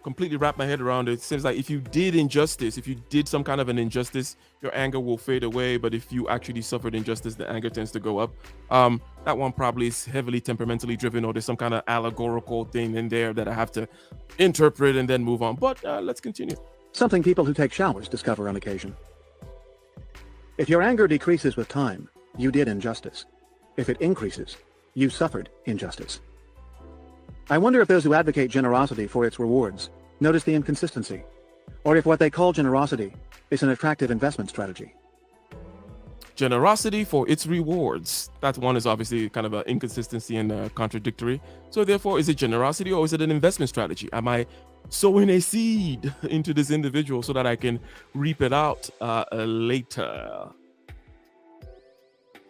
completely wrapped my head around it. It seems like if you did injustice, if you did some kind of an injustice, your anger will fade away. But if you actually suffered injustice, the anger tends to go up. That one probably is heavily temperamentally driven, or there's some kind of allegorical thing in there that I have to interpret and then move on. But let's continue. Something people who take showers discover on occasion. If your anger decreases with time, you did injustice. If it increases, you suffered injustice. I wonder if those who advocate generosity for its rewards notice the inconsistency, or if what they call generosity is an attractive investment strategy. generosity for its rewards. That one is obviously kind of an inconsistency and contradictory. So therefore, is it generosity or is it an investment strategy? Am I sowing a seed into this individual so that I can reap it out later?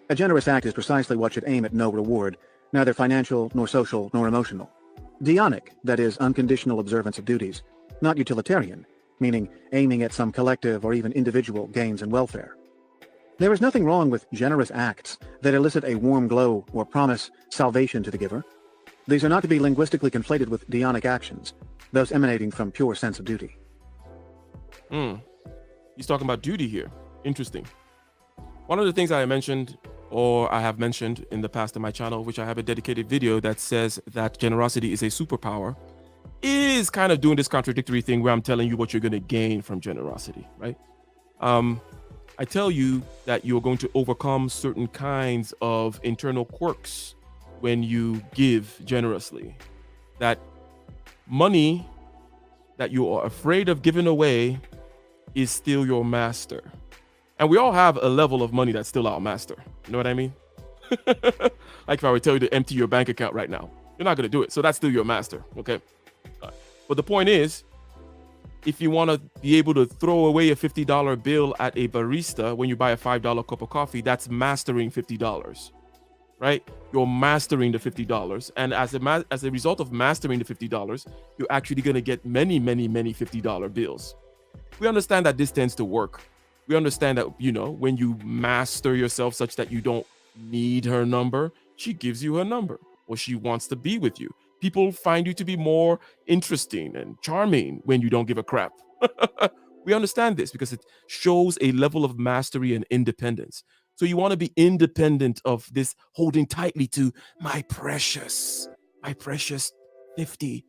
A generous act is precisely what should aim at no reward, neither financial, nor social, nor emotional. Dionic, that is, unconditional observance of duties, not utilitarian, meaning aiming at some collective or even individual gains and welfare. There is nothing wrong with generous acts that elicit a warm glow or promise salvation to the giver. These are not to be linguistically conflated with dionic actions, those emanating from pure sense of duty. He's talking about duty here. Interesting. One of the things I mentioned, or I have mentioned in the past on my channel, which I have a dedicated video that says that generosity is a superpower, is kind of doing this contradictory thing where I'm telling you what you're going to gain from generosity, right? I tell you that you're going to overcome certain kinds of internal quirks when you give generously. That money that you are afraid of giving away is still your master. And we all have a level of money that's still our master. You know what I mean? Like if I would tell you to empty your bank account right now, you're not going to do it. So that's still your master. Okay. But the point is, if you want to be able to throw away a $50 bill at a barista when you buy a $5 cup of coffee, that's mastering $50, right? You're mastering the $50. And as a result of mastering the $50, you're actually going to get many, many, many $50 bills. We understand that this tends to work. We understand that, you know, when you master yourself such that you don't need her number, she gives you her number, or she wants to be with you. People find you to be more interesting and charming when you don't give a crap. We understand this because it shows a level of mastery and independence. So you want to be independent of this holding tightly to my precious $50,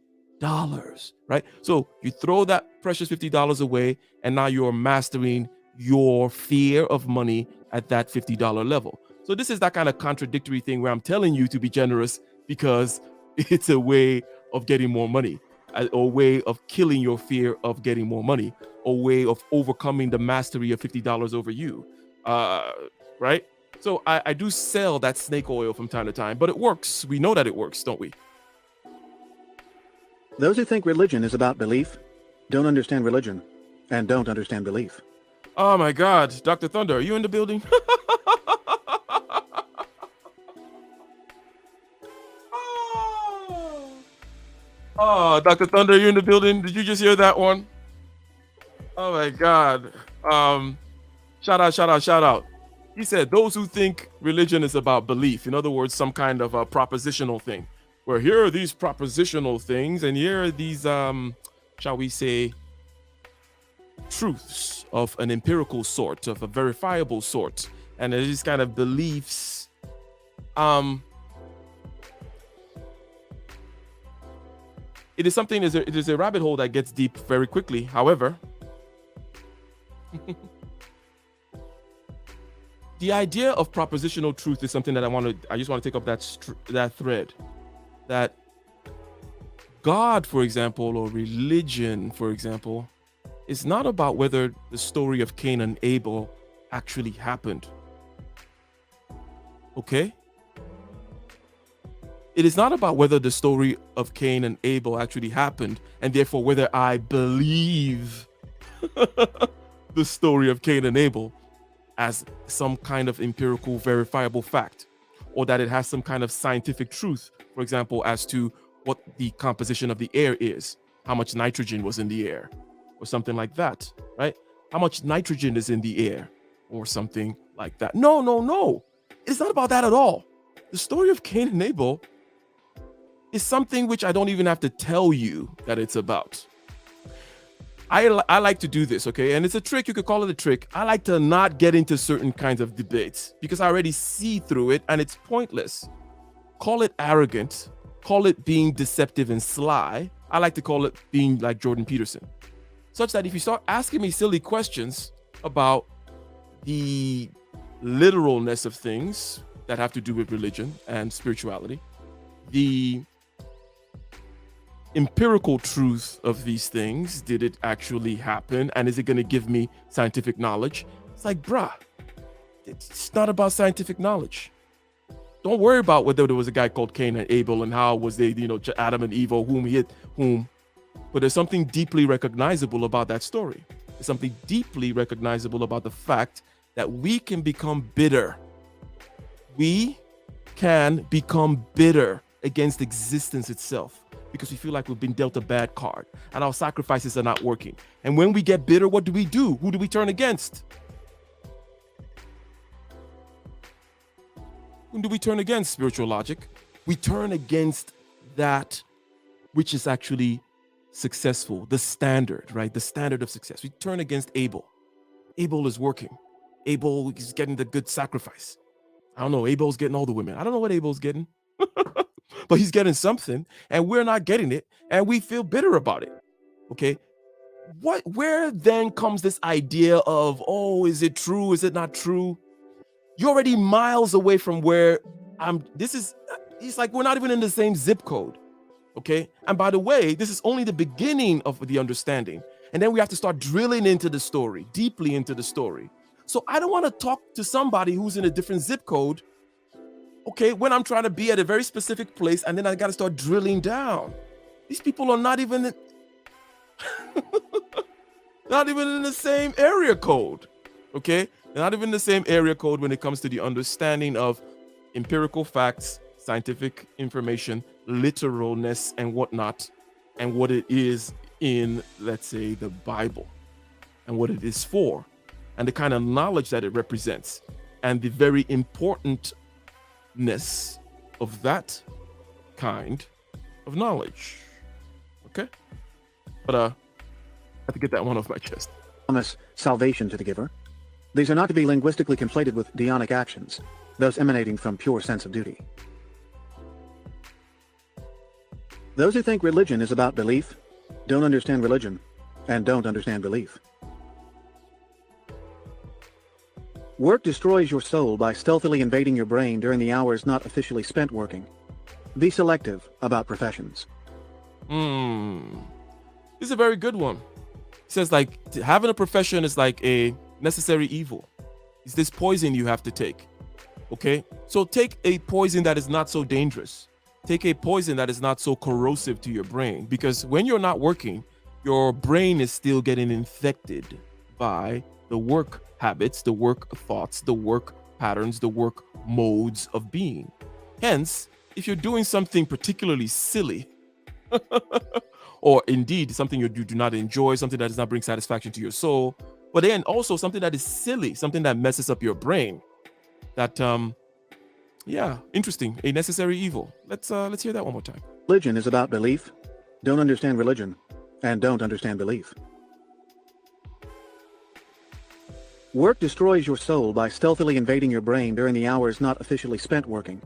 right? So you throw that precious $50 away, and now you're mastering your fear of money at that $50 level. So this is that kind of contradictory thing where I'm telling you to be generous because it's a way of getting more money, a way of killing your fear of getting more money, a way of overcoming the mastery of $50 over you, right? So I do sell that snake oil from time to time, but it works. We know that it works, don't we? Those who think religion is about belief don't understand religion and don't understand belief. Oh my God, Dr. Thunder, are you in the building? Oh, Dr. Thunder, you in the building? Did you just hear that one? Oh my God. Shout out. He said, those who think religion is about belief, in other words, some kind of a propositional thing, where here are these propositional things, and here are these, shall we say, truths of an empirical sort, of a verifiable sort, and these kind of beliefs. It is something, it is a rabbit hole that gets deep very quickly. However, the idea of propositional truth is something that I just want to take up that thread. That God, for example, or religion, for example, is not about whether the story of Cain and Abel actually happened. Okay? It is not about whether the story of Cain and Abel actually happened, and therefore whether I believe the story of Cain and Abel as some kind of empirical verifiable fact, or that it has some kind of scientific truth, for example, as to what the composition of the air is, how much nitrogen was in the air, or something like that, right? How much nitrogen is in the air, or something like that. No. It's not about that at all. The story of Cain and Abel is something which I don't even have to tell you that it's about. I like to do this, okay? And it's a trick, you could call it a trick. I like to not get into certain kinds of debates because I already see through it and it's pointless. Call it arrogant, call it being deceptive and sly. I like to call it being like Jordan Peterson. Such that if you start asking me silly questions about the literalness of things that have to do with religion and spirituality, the empirical truth of these things, did it actually happen? And is it going to give me scientific knowledge? It's like, bruh, It's not about scientific knowledge. Don't worry about whether there was a guy called Cain and Abel and how was they, Adam and Eve, or whom he hit whom. But there's something deeply recognizable about that story. There's something deeply recognizable about the fact that we can become bitter. We can become bitter against existence itself because we feel like we've been dealt a bad card and our sacrifices are not working. And when we get bitter, what do we do? Who do we turn against? Who do we turn against, spiritual logic? We turn against that which is actually successful, the standard, right? The standard of success. We turn against Abel. Abel is working. Abel is getting the good sacrifice. I don't know. Abel's getting all the women. I don't know what Abel's getting, but he's getting something and we're not getting it and we feel bitter about it. Okay. Where then comes this idea of, oh, is it true? Is it not true? You're already miles away from where it's like we're not even in the same zip code. Okay. And by the way, this is only the beginning of the understanding. And then we have to start drilling into the story, deeply into the story. So I don't want to talk to somebody who's in a different zip code, okay, when I'm trying to be at a very specific place and then I got to start drilling down. These people are not even not even in the same area code, okay? They're not even in the same area code when it comes to the understanding of empirical facts, scientific information, literalness and whatnot, and what it is in, let's say, the Bible and what it is for, and the kind of knowledge that it represents, and the very importantness of that kind of knowledge. Okay? But I have to get that one off my chest. Promise salvation to the giver. These are not to be linguistically conflated with deonic actions, those emanating from pure sense of duty. Those who think religion is about belief don't understand religion and don't understand belief. Work destroys your soul by stealthily invading your brain during the hours not officially spent working. Be selective about professions. This is a very good one. It says like having a profession is like a necessary evil. It's this poison you have to take. Okay? So take a poison that is not so dangerous. Take a poison that is not so corrosive to your brain, because when you're not working, your brain is still getting infected by the work habits, the work thoughts, the work patterns, the work modes of being. Hence, if you're doing something particularly silly, or indeed something you do not enjoy, something that does not bring satisfaction to your soul, but then also something that is silly, something that messes up your brain, that yeah, interesting, a necessary evil. Let's hear that one more time. Religion is about belief. Don't understand religion and don't understand belief. Work destroys your soul by stealthily invading your brain during the hours not officially spent working.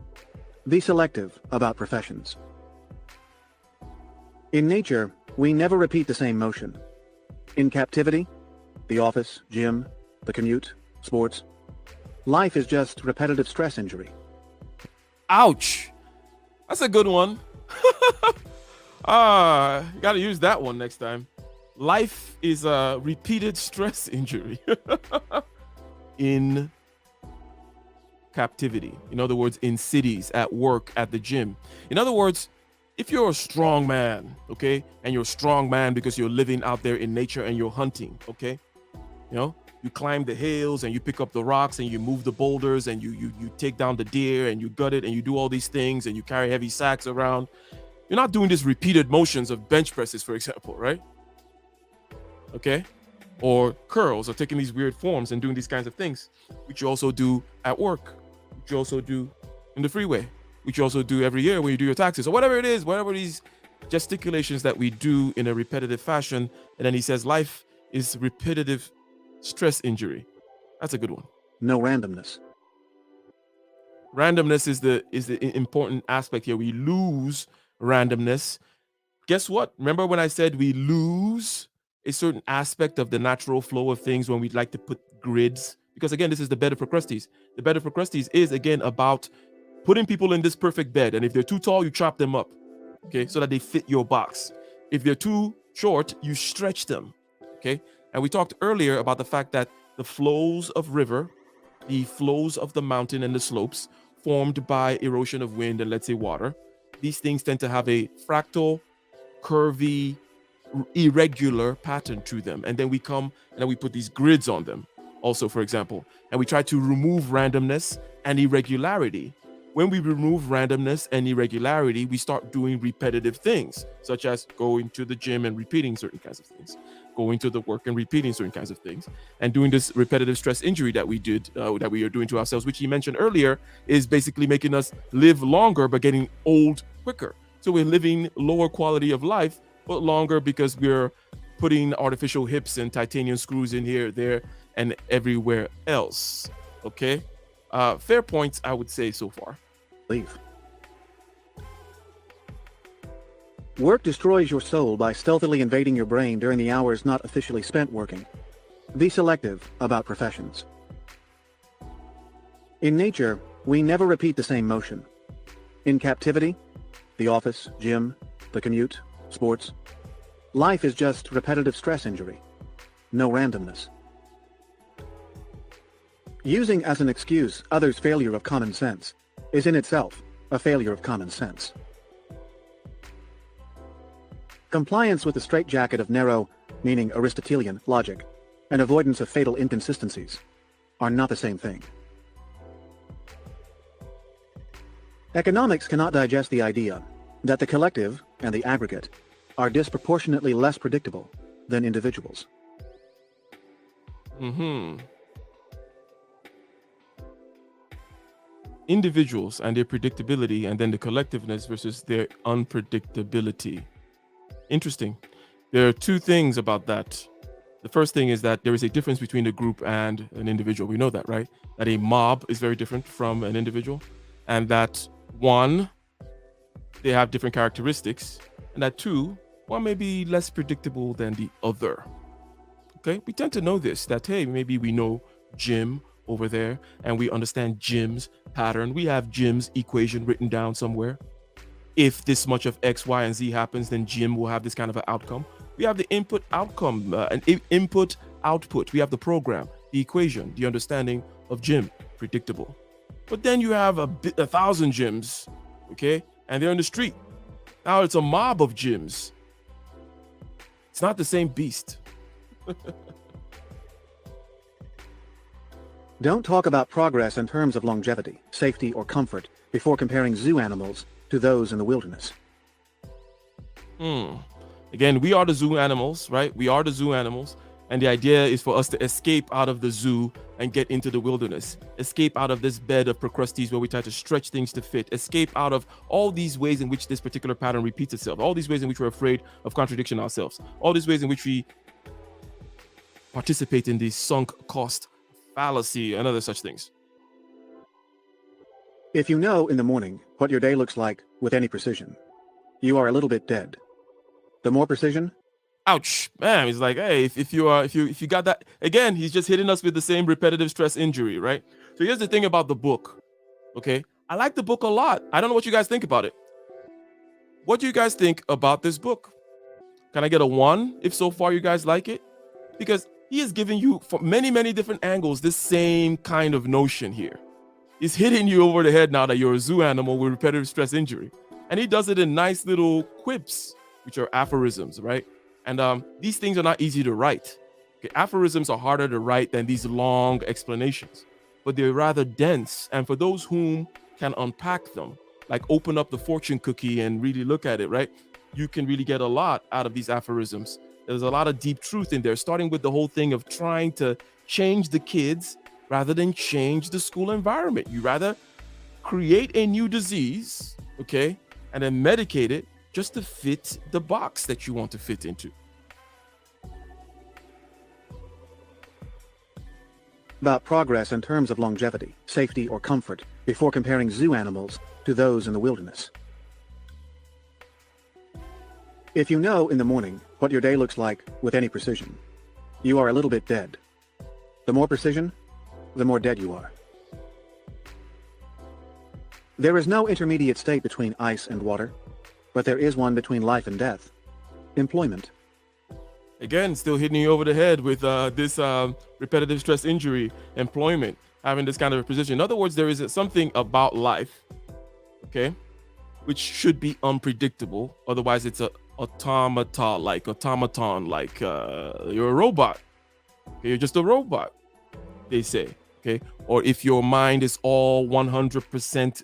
Be selective about professions. In nature, we never repeat the same motion. In captivity, the office, gym, the commute, sports, life is just repetitive stress injury. Ouch. That's a good one. You got to use that one next time. Life is a repeated stress injury. In captivity. In other words, in cities, at work, at the gym. In other words, if you're a strong man, okay, and you're a strong man because you're living out there in nature and you're hunting, okay, you climb the hills and you pick up the rocks and you move the boulders and you take down the deer and you gut it and you do all these things and you carry heavy sacks around. You're not doing these repeated motions of bench presses, for example, right? Okay? Or curls, or taking these weird forms and doing these kinds of things, which you also do at work, which you also do in the freeway, which you also do every year when you do your taxes, or whatever it is, whatever these gesticulations that we do in a repetitive fashion. And then he says life is repetitive stress injury. That's a good one. No randomness. Randomness is the important aspect here. We lose randomness. Guess what? Remember when I said we lose a certain aspect of the natural flow of things when we'd like to put grids? Because again, this is the bed of Procrustes. The bed of Procrustes is again about putting people in this perfect bed. And if they're too tall, you chop them up, okay, so that they fit your box. If they're too short, you stretch them, okay? And we talked earlier about the fact that the flows of river the flows of the mountain and the slopes formed by erosion of wind and, let's say, water. These things tend to have a fractal, curvy, irregular pattern to them. And then we come and then we put these grids on them also, for example, and we try to remove randomness and irregularity. When we remove randomness and irregularity, we start doing repetitive things, such as going to the gym and repeating certain kinds of things, going to the work and repeating certain kinds of things, and doing this repetitive stress injury that we are doing to ourselves, which he mentioned earlier, is basically making us live longer but getting old quicker. So we're living lower quality of life, but longer because we're putting artificial hips and titanium screws in here, there, and everywhere else. Okay? Fair points, I would say, so far. Leave. Work destroys your soul by stealthily invading your brain during the hours not officially spent working. Be selective about professions. In nature, we never repeat the same motion. In captivity, the office, gym, the commute, sports, life is just repetitive stress injury. No randomness. Using as an excuse others' failure of common sense is in itself a failure of common sense. Compliance with the straitjacket of narrow, meaning Aristotelian, logic, and avoidance of fatal inconsistencies are not the same thing. Economics cannot digest the idea that the collective and the aggregate are disproportionately less predictable than individuals. Individuals and their predictability, and then the collectiveness versus their unpredictability. Interesting. There are two things about that. The first thing is that there is a difference between a group and an individual. We know that, right? That a mob is very different from an individual, and that one, they have different characteristics, and that two, one may be less predictable than the other. Okay? We tend to know this, that, hey, maybe we know Jim over there, and we understand Jim's pattern. We have Jim's equation written down somewhere. If this much of X, Y, and Z happens, then Jim will have this kind of an outcome. We have the input outcome, input output. We have the program, the equation, the understanding of Jim, predictable. But then you have 1,000 Jims, okay? And they're in the street. Now it's a mob of Jims. It's not the same beast. Don't talk about progress in terms of longevity, safety, or comfort before comparing zoo animals to those in the wilderness. Again, we are the zoo animals, right? We are the zoo animals. And the idea is for us to escape out of the zoo and get into the wilderness. Escape out of this bed of Procrustes where we try to stretch things to fit. Escape out of all these ways in which this particular pattern repeats itself. All these ways in which we're afraid of contradiction ourselves. All these ways in which we participate in the sunk cost fallacy and other such things. If you know in the morning what your day looks like with any precision, you are a little bit dead. The more precision, ouch, man. He's like, hey, if you got that, again, he's just hitting us with the same repetitive stress injury, right? So here's the thing about the book. Okay, I like the book a lot. I don't know what you guys think about it. What do you guys think about this book? Can I get a 1 if so far you guys like it? Because he is giving you, from many, many different angles, this same kind of notion here. He's hitting you over the head now that you're a zoo animal with repetitive stress injury. And he does it in nice little quips, which are aphorisms, right? And these things are not easy to write. Okay, aphorisms are harder to write than these long explanations, but they're rather dense. And for those whom can unpack them, like open up the fortune cookie and really look at it, right? You can really get a lot out of these aphorisms. There's a lot of deep truth in there, starting with the whole thing of trying to change the kids rather than change the school environment. You rather create a new disease, okay, and then medicate it just to fit the box that you want to fit into. about progress in terms of longevity, safety, or comfort before comparing zoo animals to those in the wilderness. If you know in the morning what your day looks like with any precision, you are a little bit dead. The more precision, the more dead you are. There is no intermediate state between ice and water, but there is one between life and death: employment. Again, still hitting you over the head with this repetitive stress injury, employment. having this kind of a position. In other words, there is something about life, okay, which should be unpredictable. Otherwise, it's a automaton, like you're a robot. Okay, you're just a robot, they say. Okay, or if your mind is all 100%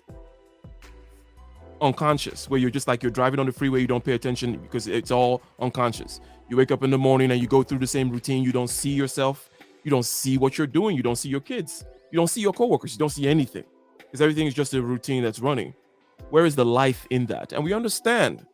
unconscious, where you're just like you're driving on the freeway, you don't pay attention because it's all unconscious. You wake up in the morning and you go through the same routine. You don't see yourself. You don't see what you're doing. You don't see your kids. You don't see your coworkers. You don't see anything because everything is just a routine that's running. Where is the life in that? And we understand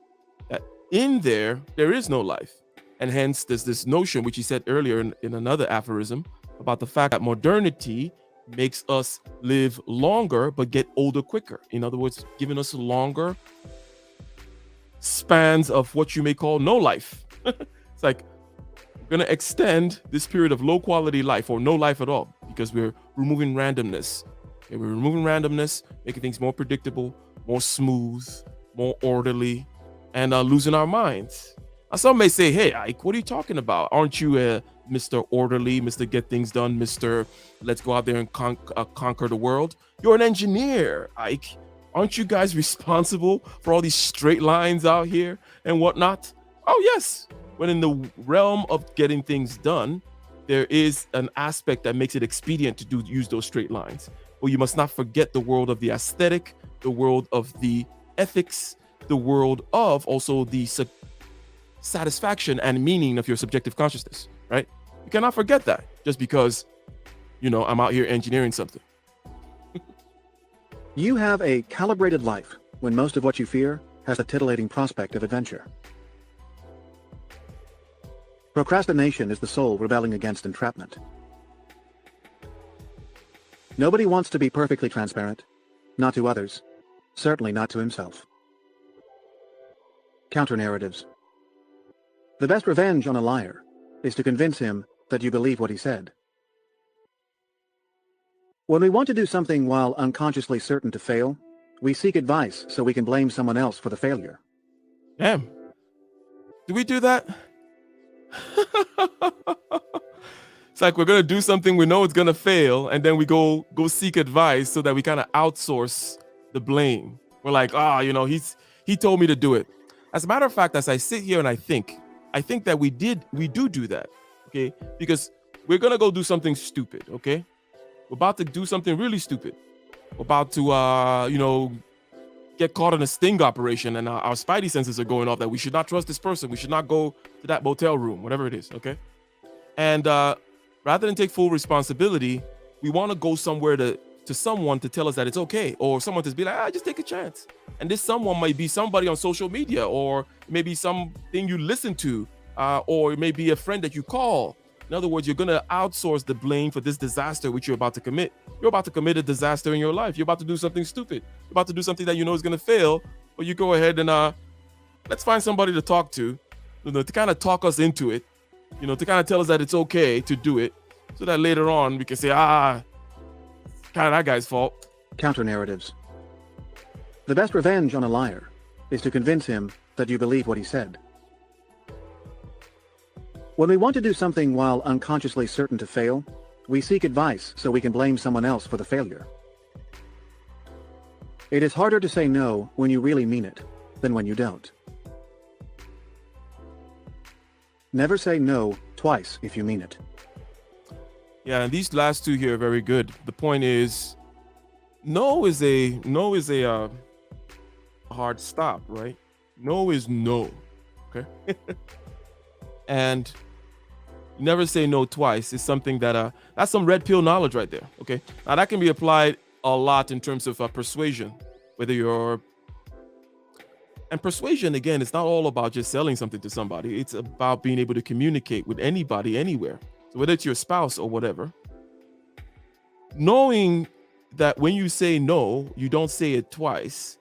that in there is no life. And hence there's this notion, which he said earlier in another aphorism, about the fact that modernity makes us live longer but get older quicker. In other words, giving us longer spans of what you may call no life. It's like we're going to extend this period of low quality life or no life at all because we're removing randomness. Okay, we're removing randomness, making things more predictable, more smooth, more orderly, and losing our minds. Now, some may say, hey, Ike, what are you talking about? Aren't you Mr. Orderly, Mr. Get Things Done, Mr. Let's go out there and conquer the world? You're an engineer, Ike. Aren't you guys responsible for all these straight lines out here and whatnot? Oh, yes. When in the realm of getting things done, there is an aspect that makes it expedient to use those straight lines. But you must not forget the world of the aesthetic, the world of the ethics, the world of also the satisfaction and meaning of your subjective consciousness, right? You cannot forget that just because, I'm out here engineering something. You have a calibrated life when most of what you fear has the titillating prospect of adventure. Procrastination is the soul rebelling against entrapment. Nobody wants to be perfectly transparent, not to others, certainly not to himself. Counter-narratives. The best revenge on a liar is to convince him that you believe what he said. When we want to do something while unconsciously certain to fail, we seek advice so we can blame someone else for the failure. Damn. Do we do that? It's like we're going to do something we know it's going to fail, and then we go seek advice so that we kind of outsource the blame. We're like, he told me to do it. As a matter of fact, as I sit here and I think that we do that, okay? Because we're going to go do something stupid, okay? We're about to do something really stupid. We're about to, get caught in a sting operation, and our spidey senses are going off that we should not trust this person. We should not go to that motel room, whatever it is, okay? And rather than take full responsibility, we want to go somewhere to someone to tell us that it's okay, or someone to be like, just take a chance. And this someone might be somebody on social media, or maybe something you listen to, or it may be a friend that you call. In other words, you're going to outsource the blame for this disaster which you're about to commit. You're about to commit a disaster in your life. You're about to do something stupid. You're about to do something that you know is going to fail, but you go ahead and let's find somebody to talk to kind of talk us into it, to kind of tell us that it's okay to do it, so that later on we can say, kind of that guy's fault. Counter-narratives. The best revenge on a liar is to convince him that you believe what he said. When we want to do something while unconsciously certain to fail, we seek advice so we can blame someone else for the failure. It is harder to say no when you really mean it than when you don't. Never say no twice if you mean it. Yeah, and these last two here are very good. The point is, no is a hard stop, right? No is no, okay? And never say no twice is something that that's some red pill knowledge right there, okay? Now that can be applied a lot in terms of persuasion, and persuasion, again, it's not all about just selling something to somebody. It's about being able to communicate with anybody, anywhere. So whether it's your spouse or whatever, knowing that when you say no, you don't say it twice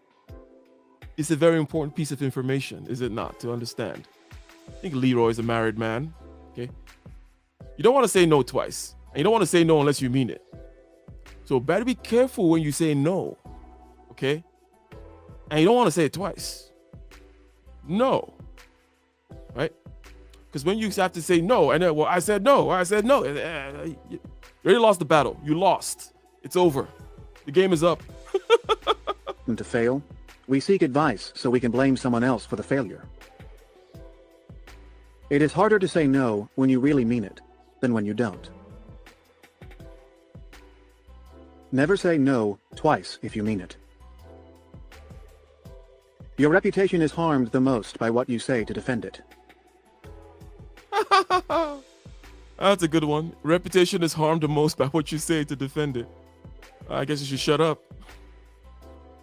is a very important piece of information, is it not, to understand? I think Leroy is a married man, okay? You don't want to say no twice. And you don't want to say no unless you mean it. So better be careful when you say no, okay? And you don't want to say it twice. No, right? Because when you have to say no, and then, I said no, you already lost the battle. You lost. It's over. The game is up. And to fail, we seek advice so we can blame someone else for the failure. It is harder to say no when you really mean it than when you don't. Never say no twice if you mean it. Your reputation is harmed the most by what you say to defend it. That's a good one. Reputation is harmed the most by what you say to defend it. I guess you should shut up.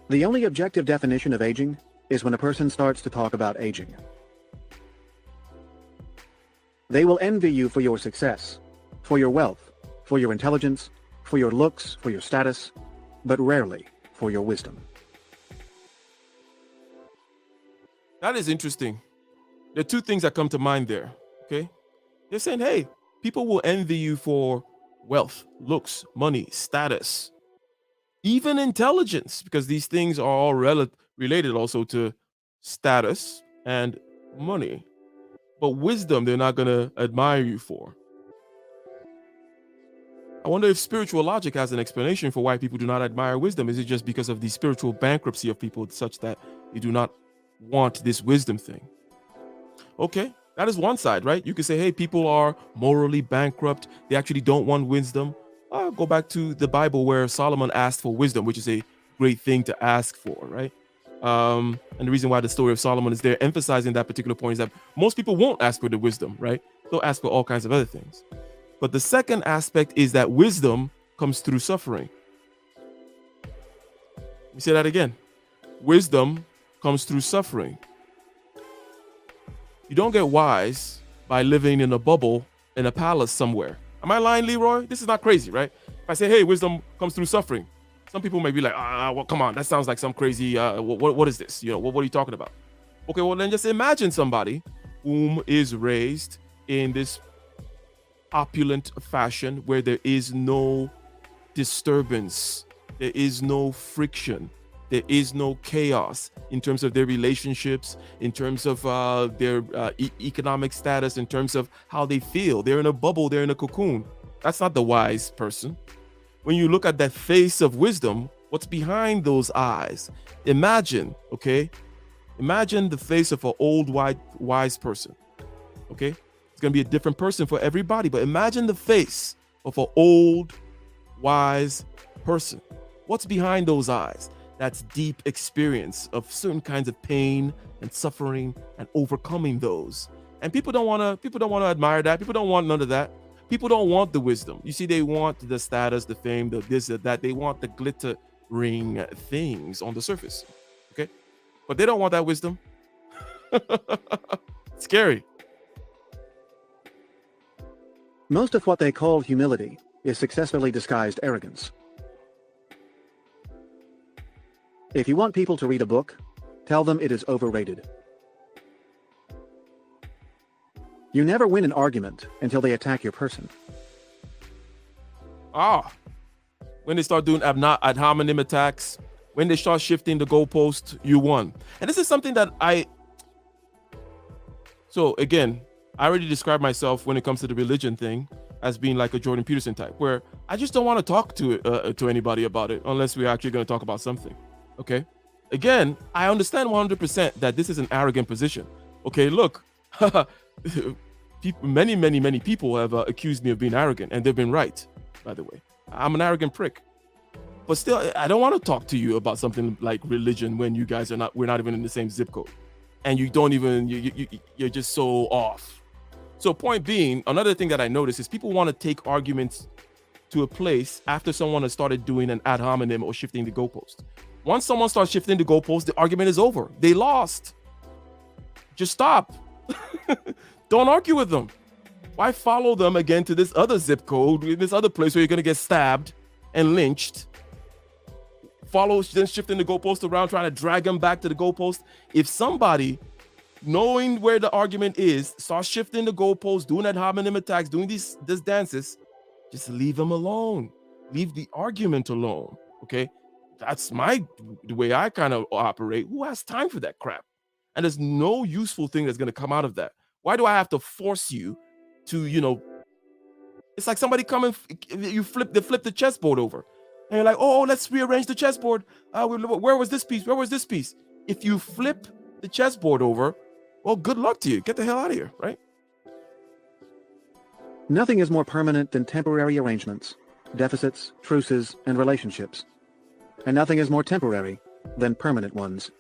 The only objective definition of aging is when a person starts to talk about aging. They will envy you for your success, for your wealth, for your intelligence, for your looks, for your status, but rarely for your wisdom. That is interesting. There are two things that come to mind there. Okay. They're saying, hey, people will envy you for wealth, looks, money, status, even intelligence, because these things are all related also to status and money. But wisdom, they're not going to admire you for. I wonder if spiritual logic has an explanation for why people do not admire wisdom. Is it just because of the spiritual bankruptcy of people such that you do not want this wisdom thing? Okay, that is one side, right? You could say, hey, people are morally bankrupt. They actually don't want wisdom. I'll go back to the Bible where Solomon asked for wisdom, which is a great thing to ask for, right? And the reason why the story of Solomon is there emphasizing that particular point is that most people won't ask for the wisdom, right? They'll ask for all kinds of other things. But the second aspect is that wisdom comes through suffering. Let me say that again. Wisdom comes through suffering. You don't get wise by living in a bubble in a palace somewhere. Am I lying, Leroy? This is not crazy, right? If I say, hey, wisdom comes through suffering, some people may be like, well, come on, that sounds like some crazy, what is this? What are you talking about? Okay, well, then just imagine somebody whom is raised in this opulent fashion where there is no disturbance, there is no friction, there is no chaos in terms of their relationships, in terms of their economic status, in terms of how they feel. They're in a bubble, they're in a cocoon. That's not the wise person. When you look at that face of wisdom, what's behind those eyes? Imagine the face of an old, wise person, okay? It's going to be a different person for everybody, but imagine the face of an old, wise person. What's behind those eyes? That's deep experience of certain kinds of pain and suffering and overcoming those. And people don't want to admire that. People don't want none of that. People don't want the wisdom. You see, they want the status, the fame, the this, the that. They want the glittering things on the surface. Okay? But they don't want that wisdom. Scary. Most of what they call humility is successfully disguised arrogance. If you want people to read a book, tell them it is overrated. You never win an argument until they attack your person. When they start doing ad hominem attacks, when they start shifting the goalpost, you won. And this is something that so again, I already described myself when it comes to the religion thing as being like a Jordan Peterson type, where I just don't want to talk to anybody about it unless we're actually going to talk about something. Okay. Again, I understand 100% that this is an arrogant position. Okay, look, many people have accused me of being arrogant, and they've been right, by the way. I'm an arrogant prick. But still, I don't want to talk to you about something like religion when you guys we're not even in the same zip code. And you don't even, you're just so off. So point being, another thing that I noticed is people want to take arguments to a place after someone has started doing an ad hominem or shifting the goalpost. Once someone starts shifting the goalpost, the argument is over. They lost. Just stop. Don't argue with them. Why follow them again to this other zip code, this other place where you're going to get stabbed and lynched? Follow, then shifting the goalpost around, trying to drag them back to the goalpost. If somebody, knowing where the argument is, starts shifting the goalpost, doing ad hominem attacks, doing these dances, just leave them alone. Leave the argument alone, okay? That's the way I kind of operate. Who has time for that crap? And there's no useful thing that's going to come out of that. Why do I have to force you to, it's like somebody coming, they flip the chessboard over. And you're like, oh, let's rearrange the chessboard. Where was this piece? Where was this piece? If you flip the chessboard over, well, good luck to you. Get the hell out of here, right? Nothing is more permanent than temporary arrangements, deficits, truces, and relationships. And nothing is more temporary than permanent ones.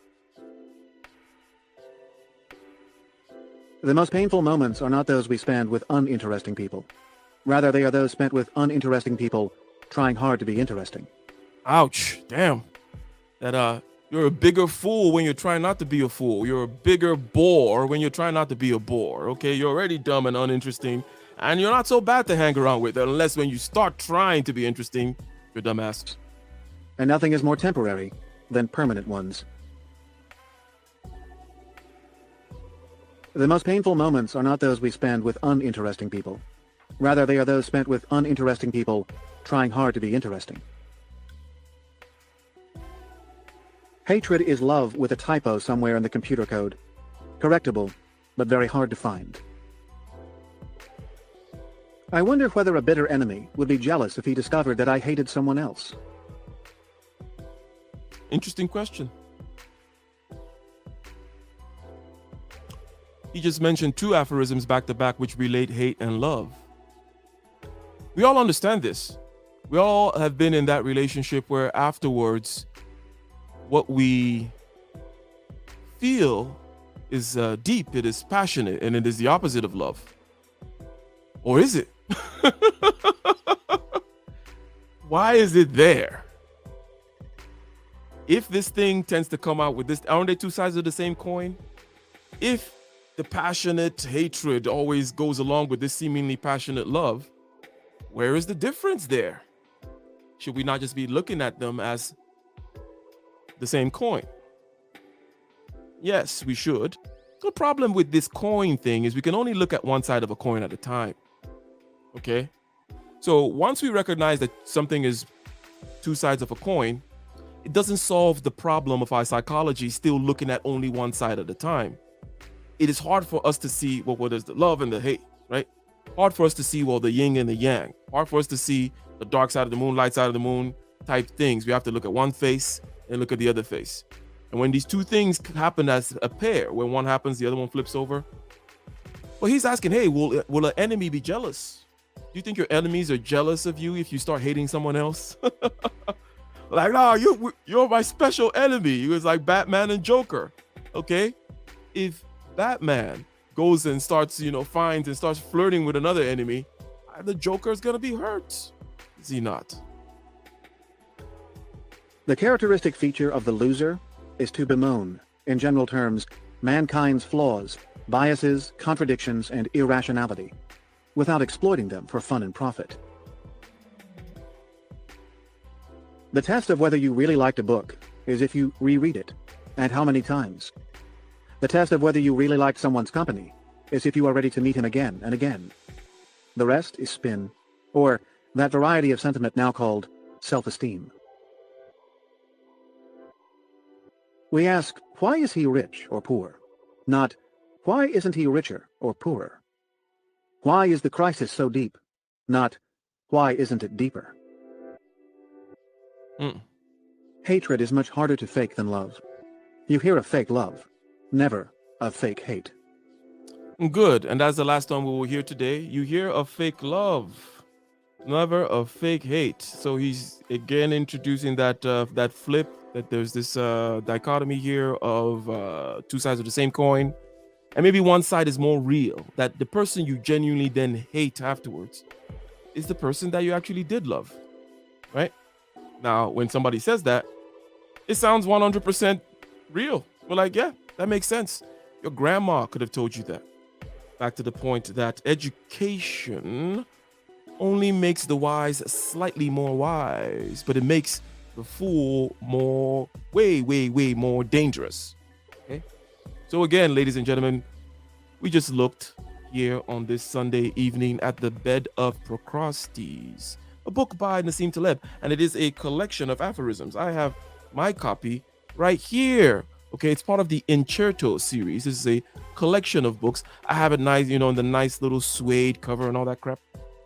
The most painful moments are not those we spend with uninteresting people. Rather, they are those spent with uninteresting people trying hard to be interesting. Ouch. Damn. That you're a bigger fool when you're trying not to be a fool. You're a bigger bore when you're trying not to be a bore. Okay, you're already dumb and uninteresting, and you're not so bad to hang around with, unless when you start trying to be interesting, you're dumbass. And nothing is more temporary than permanent ones. The most painful moments are not those we spend with uninteresting people. Rather, they are those spent with uninteresting people trying hard to be interesting. Hatred is love with a typo somewhere in the computer code. Correctable, but very hard to find. I wonder whether a bitter enemy would be jealous if he discovered that I hated someone else. Interesting question. He just mentioned two aphorisms back to back which relate hate and love. We all understand this. We all have been in that relationship where afterwards, what we feel is deep, it is passionate, and it is the opposite of love. Or is it? Why is it there? If this thing tends to come out with this, aren't they two sides of the same coin? If the passionate hatred always goes along with this seemingly passionate love, where is the difference there? Should we not just be looking at them as the same coin? Yes, we should. The problem with this coin thing is we can only look at one side of a coin at a time. Okay? So once we recognize that something is two sides of a coin, it doesn't solve the problem of our psychology still looking at only one side at a time. It is hard for us to see, well, what is the love and the hate, right? Hard for us to see, well, the yin and the yang. Hard for us to see the dark side of the moon, light side of the moon type things. We have to look at one face and look at the other face. And when these two things happen as a pair, when one happens, the other one flips over. Well, he's asking, hey, will an enemy be jealous? Do you think your enemies are jealous of you if you start hating someone else? Like, no, you're my special enemy. He was like Batman and Joker. Okay? If Batman goes and starts, finds and starts flirting with another enemy, the Joker's gonna be hurt. Is he not? The characteristic feature of the loser is to bemoan, in general terms, mankind's flaws, biases, contradictions, and irrationality, without exploiting them for fun and profit. The test of whether you really liked a book is if you reread it, and how many times. The test of whether you really liked someone's company is if you are ready to meet him again and again. The rest is spin, or that variety of sentiment now called self-esteem. We ask, why is he rich or poor? Not, why isn't he richer or poorer? Why is the crisis so deep? Not, why isn't it deeper? Hatred is much harder to fake than love. You hear of fake love, never of fake hate. Good. And that's the last one we will hear today. You hear of fake love, never of fake hate. So he's again introducing that flip, that there's this dichotomy here of two sides of the same coin. And maybe one side is more real, that the person you genuinely then hate afterwards is the person that you actually did love, right? Now, when somebody says that, it sounds 100% real. We're like, yeah, that makes sense. Your grandma could have told you that. Back to the point that education only makes the wise slightly more wise, but it makes the fool way more dangerous. Okay? So again, ladies and gentlemen, we just looked here on this Sunday evening at The Bed of Procrustes, a book by Nassim Taleb, and it is a collection of aphorisms. I have my copy right here. Okay, it's part of the Incerto series. This is a collection of books. I have it nice, in the nice little suede cover and all that crap.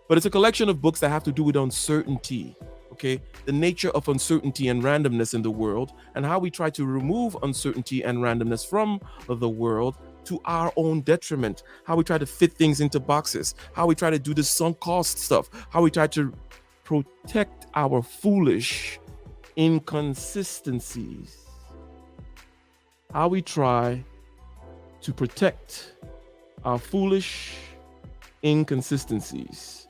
But it's a collection of books that have to do with uncertainty. okay, the nature of uncertainty and randomness in the world, and how we try to remove uncertainty and randomness from the world to our own detriment, how we try to fit things into boxes, how we try to do the sunk cost stuff, how we try to protect our foolish inconsistencies, how we try to protect our foolish inconsistencies.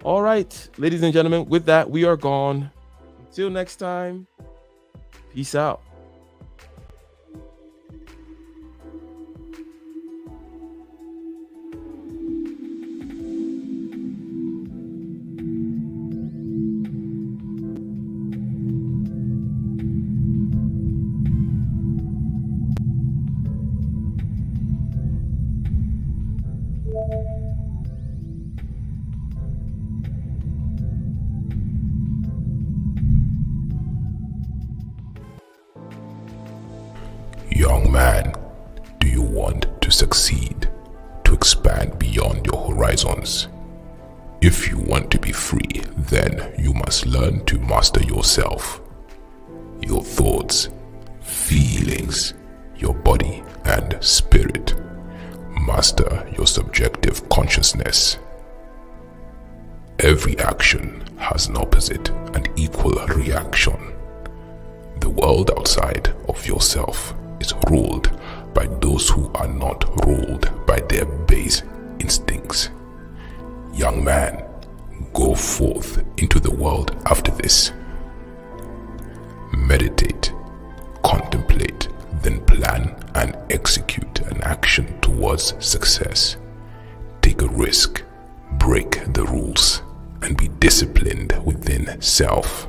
All right, ladies and gentlemen, with that, we are gone. Until next time, peace out. Young man, do you want to succeed, to expand beyond your horizons? If you want to be free, then you must learn to master yourself, your thoughts, feelings, your body and spirit. Master your subjective consciousness. Every action has an opposite and equal reaction. The world outside of yourself is ruled by those who are not ruled by their base instincts. Young man, go forth into the world after this. Meditate, contemplate, then plan and execute an action towards success. Take a risk, break the rules, and be disciplined within self.